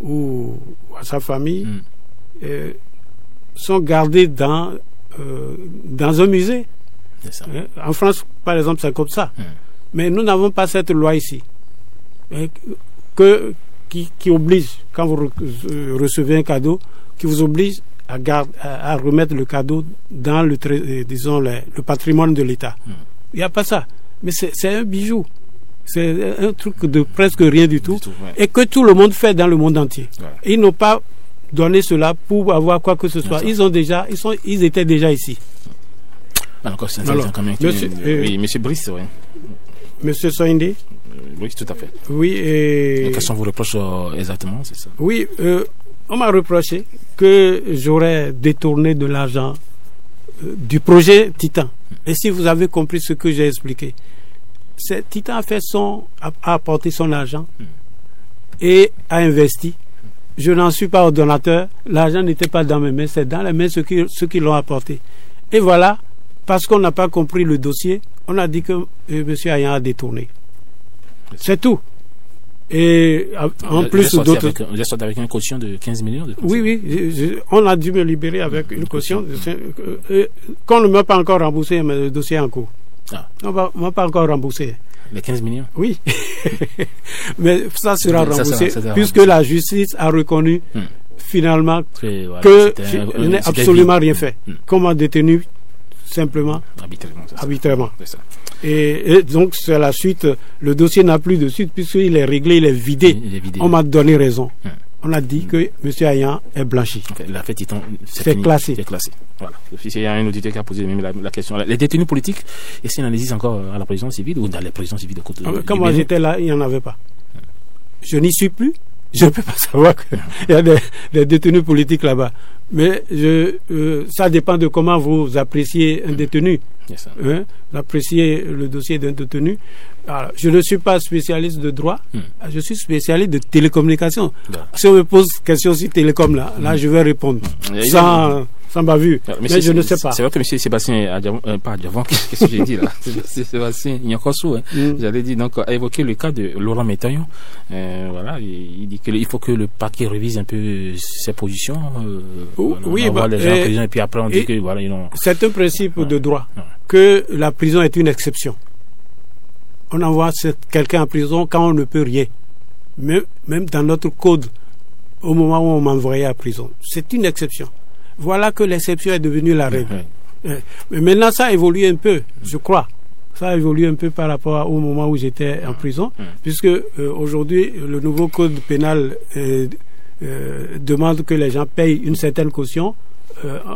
ou à sa famille, sont gardés dans un musée. Ça. En France, par exemple, c'est comme ça. Mais nous n'avons pas cette loi ici qui oblige, quand vous recevez un cadeau, qui vous oblige à remettre le cadeau dans le patrimoine de l'État. Il n'y a pas ça. Mais c'est un bijou. C'est un truc de presque rien du tout. Et que tout le monde fait dans le monde entier. Voilà. Ils n'ont pas donné cela pour avoir quoi que ce soit. Ils étaient déjà ici. Alors, c'est intéressant quand même. Oui, monsieur Brice, oui. Monsieur Soinde. Oui, tout à fait. Oui, et qu'est-ce qu'on vous reproche exactement, c'est ça? Oui, on m'a reproché que j'aurais détourné de l'argent du projet Titan. Et si vous avez compris ce que j'ai expliqué, Titan a apporté son argent et a investi. Je n'en suis pas ordonnateur. L'argent n'était pas dans mes mains, c'est dans les mains ceux qui l'ont apporté. Et voilà, parce qu'on n'a pas compris le dossier, on a dit que M. Ayan a détourné. C'est tout. Et en plus d'autres... Vous êtes sorti avec une caution de 15 millions de Oui, on a dû me libérer avec une caution. Qu'on ne m'a pas encore remboursé, mais le dossier est en cours. On ne m'a pas encore remboursé. Les 15 millions? Oui. Mais ça sera remboursé, puisque la justice a reconnu finalement que je n'ai absolument rien fait. Comme un détenu, simplement, arbitrairement. C'est ça. Et donc, c'est la suite. Le dossier n'a plus de suite, puisqu'il est réglé, il est vidé. On m'a donné raison. On a dit que M. Ayan est blanchi. L'affaire Titan, c'est classé. C'est classé. Voilà. Il y a un auditeur qui a posé même la question. Les détenus politiques, est-ce qu'il en existe encore à la prison civile ou dans les prisons civiles de côté? Quand moi j'étais là, il n'y en avait pas. Je n'y suis plus. Je ne peux pas savoir qu'il y a des détenus politiques là-bas. Mais ça dépend de comment vous appréciez un détenu. Vous appréciez le dossier d'un détenu. Alors, je ne suis pas spécialiste de droit, je suis spécialiste de télécommunications. Si on me pose question sur télécom, là je vais répondre. Sans bavure. Mais je ne sais pas. C'est vrai que M. Sébastien, pas Adjavant, qu'est-ce que j'ai dit là? Sébastien Nyankosu, j'allais dire, donc, a évoqué le cas de Laurent Métaillon. Voilà, il dit qu'il faut que le parquet révise un peu ses positions. Oui, on voit les gens en prison et puis après on dit que voilà, c'est un principe de droit que la prison est une exception. On envoie quelqu'un en prison quand on ne peut rien. Même dans notre code, au moment où on m'envoyait à prison. C'est une exception. Voilà que l'exception est devenue la règle. Mais maintenant, ça a évolué un peu, je crois. Ça a évolué un peu par rapport au moment où j'étais en prison, puisque aujourd'hui, le nouveau code pénal demande que les gens payent une certaine caution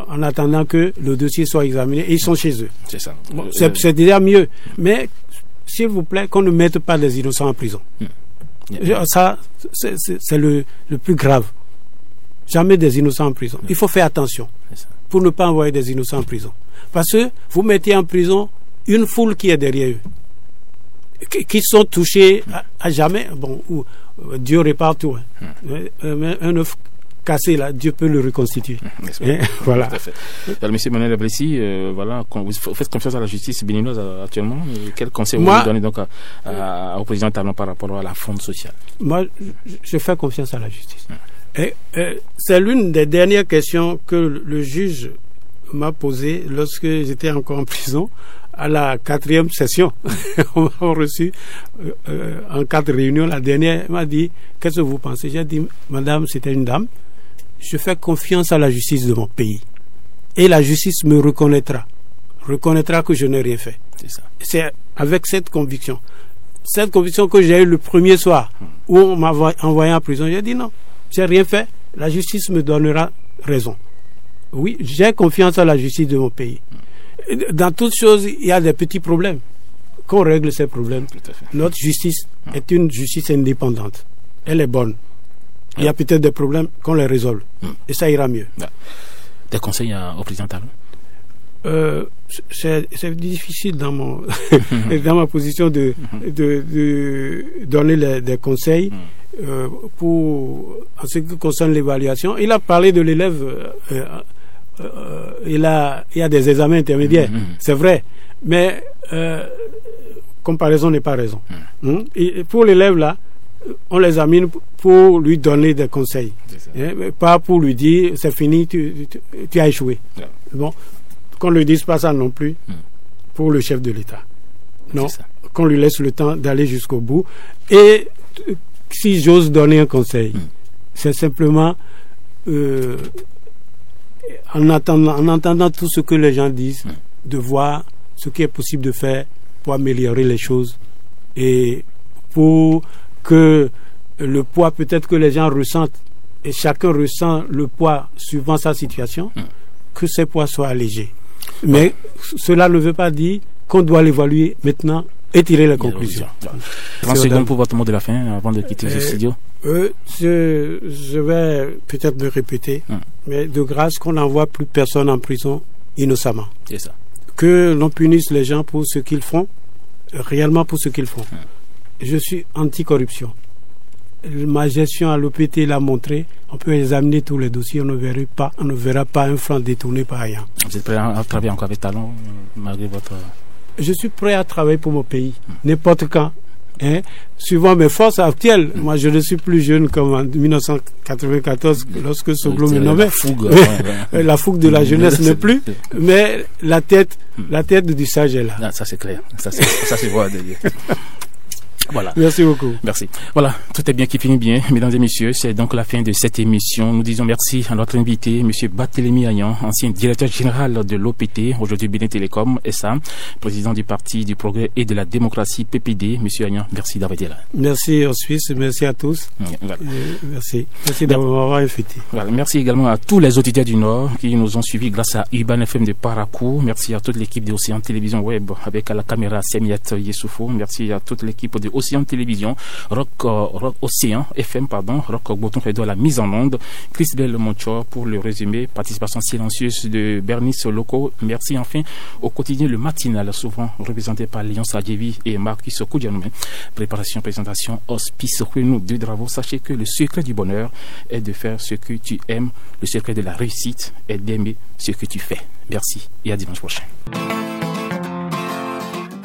en attendant que le dossier soit examiné, et ils sont chez eux. C'est ça. Bon, c'est déjà mieux. Mais, s'il vous plaît, qu'on ne mette pas des innocents en prison. Ça, c'est le plus grave. Jamais des innocents en prison. Il faut faire attention pour ne pas envoyer des innocents en prison. Parce que vous mettez en prison une foule qui est derrière eux, qui sont touchés à jamais. Bon, Dieu répare tout. Un œuf cassé, là, Dieu peut le reconstituer. Voilà. Tout à fait. Alors, monsieur Emmanuel Blessy, voilà, vous faites confiance à la justice béninoise actuellement. Quel conseil vous donnez donc au président Talon par rapport à la fronde sociale? Moi, je fais confiance à la justice. Et c'est l'une des dernières questions que le juge m'a posée lorsque j'étais encore en prison. À la 4e session, on m'a reçu en 4 réunions. La dernière m'a dit, qu'est-ce que vous pensez? J'ai dit, madame, c'était une dame, je fais confiance à la justice de mon pays. Et la justice me reconnaîtra que je n'ai rien fait. C'est ça. C'est avec cette conviction que j'ai eue le premier soir où on m'a envoyé en prison. J'ai dit non, j'ai rien fait, la justice me donnera raison. Oui, j'ai confiance à la justice de mon pays. Dans toutes choses, il y a des petits problèmes. Qu'on règle ces problèmes. Notre justice est une justice indépendante. Elle est bonne. Il y a peut-être des problèmes qu'on les résolve. Et ça ira mieux. Des conseils au président Talon? C'est difficile dans ma position de donner des conseils en ce qui concerne l'évaluation. Il a parlé de l'élève. Il y a des examens intermédiaires, c'est vrai, mais comparaison n'est pas raison. Et pour l'élève là, on l'examine pour lui donner des conseils, pas pour lui dire c'est fini, tu as échoué. Bon, qu'on ne lui dise pas ça non plus pour le chef de l'État. Non, qu'on lui laisse le temps d'aller jusqu'au bout. Et si j'ose donner un conseil, c'est simplement en entendant tout ce que les gens disent, de voir ce qui est possible de faire pour améliorer les choses et pour que le poids peut-être que les gens ressentent, et chacun ressent le poids suivant sa situation, que ces poids soient allégés. Mais cela ne veut pas dire qu'on doit l'évaluer maintenant et tirer les conclusions. 30 secondes pour votre mot de la fin avant de quitter ce studio. Je vais peut-être me répéter, mais de grâce qu'on n'envoie plus personne en prison innocemment. C'est ça. Que l'on punisse les gens pour ce qu'ils font, réellement pour ce qu'ils font. Je suis anti-corruption. Ma gestion à l'OPT l'a montré. On peut examiner tous les dossiers, on ne verra pas un franc détourné par rien. Vous êtes prêt à travailler encore avec Talon malgré votre... Je suis prêt à travailler pour mon pays, n'importe quand. Suivant mes forces actuelles. Moi, je ne suis plus jeune comme en 1994, lorsque Soglo me nommait. La fougue de la jeunesse n'est plus, mais la tête du sage est là. Ah, ça c'est clair. Ça se voit d'ailleurs. Voilà. Merci beaucoup. Merci. Voilà, tout est bien qui finit bien, mesdames et messieurs. C'est donc la fin de cette émission. Nous disons merci à notre invité, monsieur Barthélémy Agnan, ancien directeur général de l'OPT, aujourd'hui Bénin Télécom SA, président du Parti du Progrès et de la Démocratie PPD. Monsieur Agnan, merci d'avoir été là. Merci aux Suisses, merci à tous. Voilà. Merci d'avoir invité. Voilà. Merci également à tous les auditeurs du Nord qui nous ont suivis grâce à Urban FM de Parakou. Merci à toute l'équipe de Océan Télévision Web avec à la caméra Semiat Yessoufou. Merci à toute l'équipe de Océan Télévision, Rock Océan FM, Rock Bouton Fédo à la mise en onde, Chris Del Monchor pour le résumé, participation silencieuse de Bernice Loco. Merci enfin au quotidien Le Matinal, souvent représenté par Léon Sadjevi et Marcus Koudjanoumé. Préparation, présentation, hospice, nous deux travaux. Sachez que le secret du bonheur est de faire ce que tu aimes. Le secret de la réussite est d'aimer ce que tu fais. Merci et à dimanche prochain.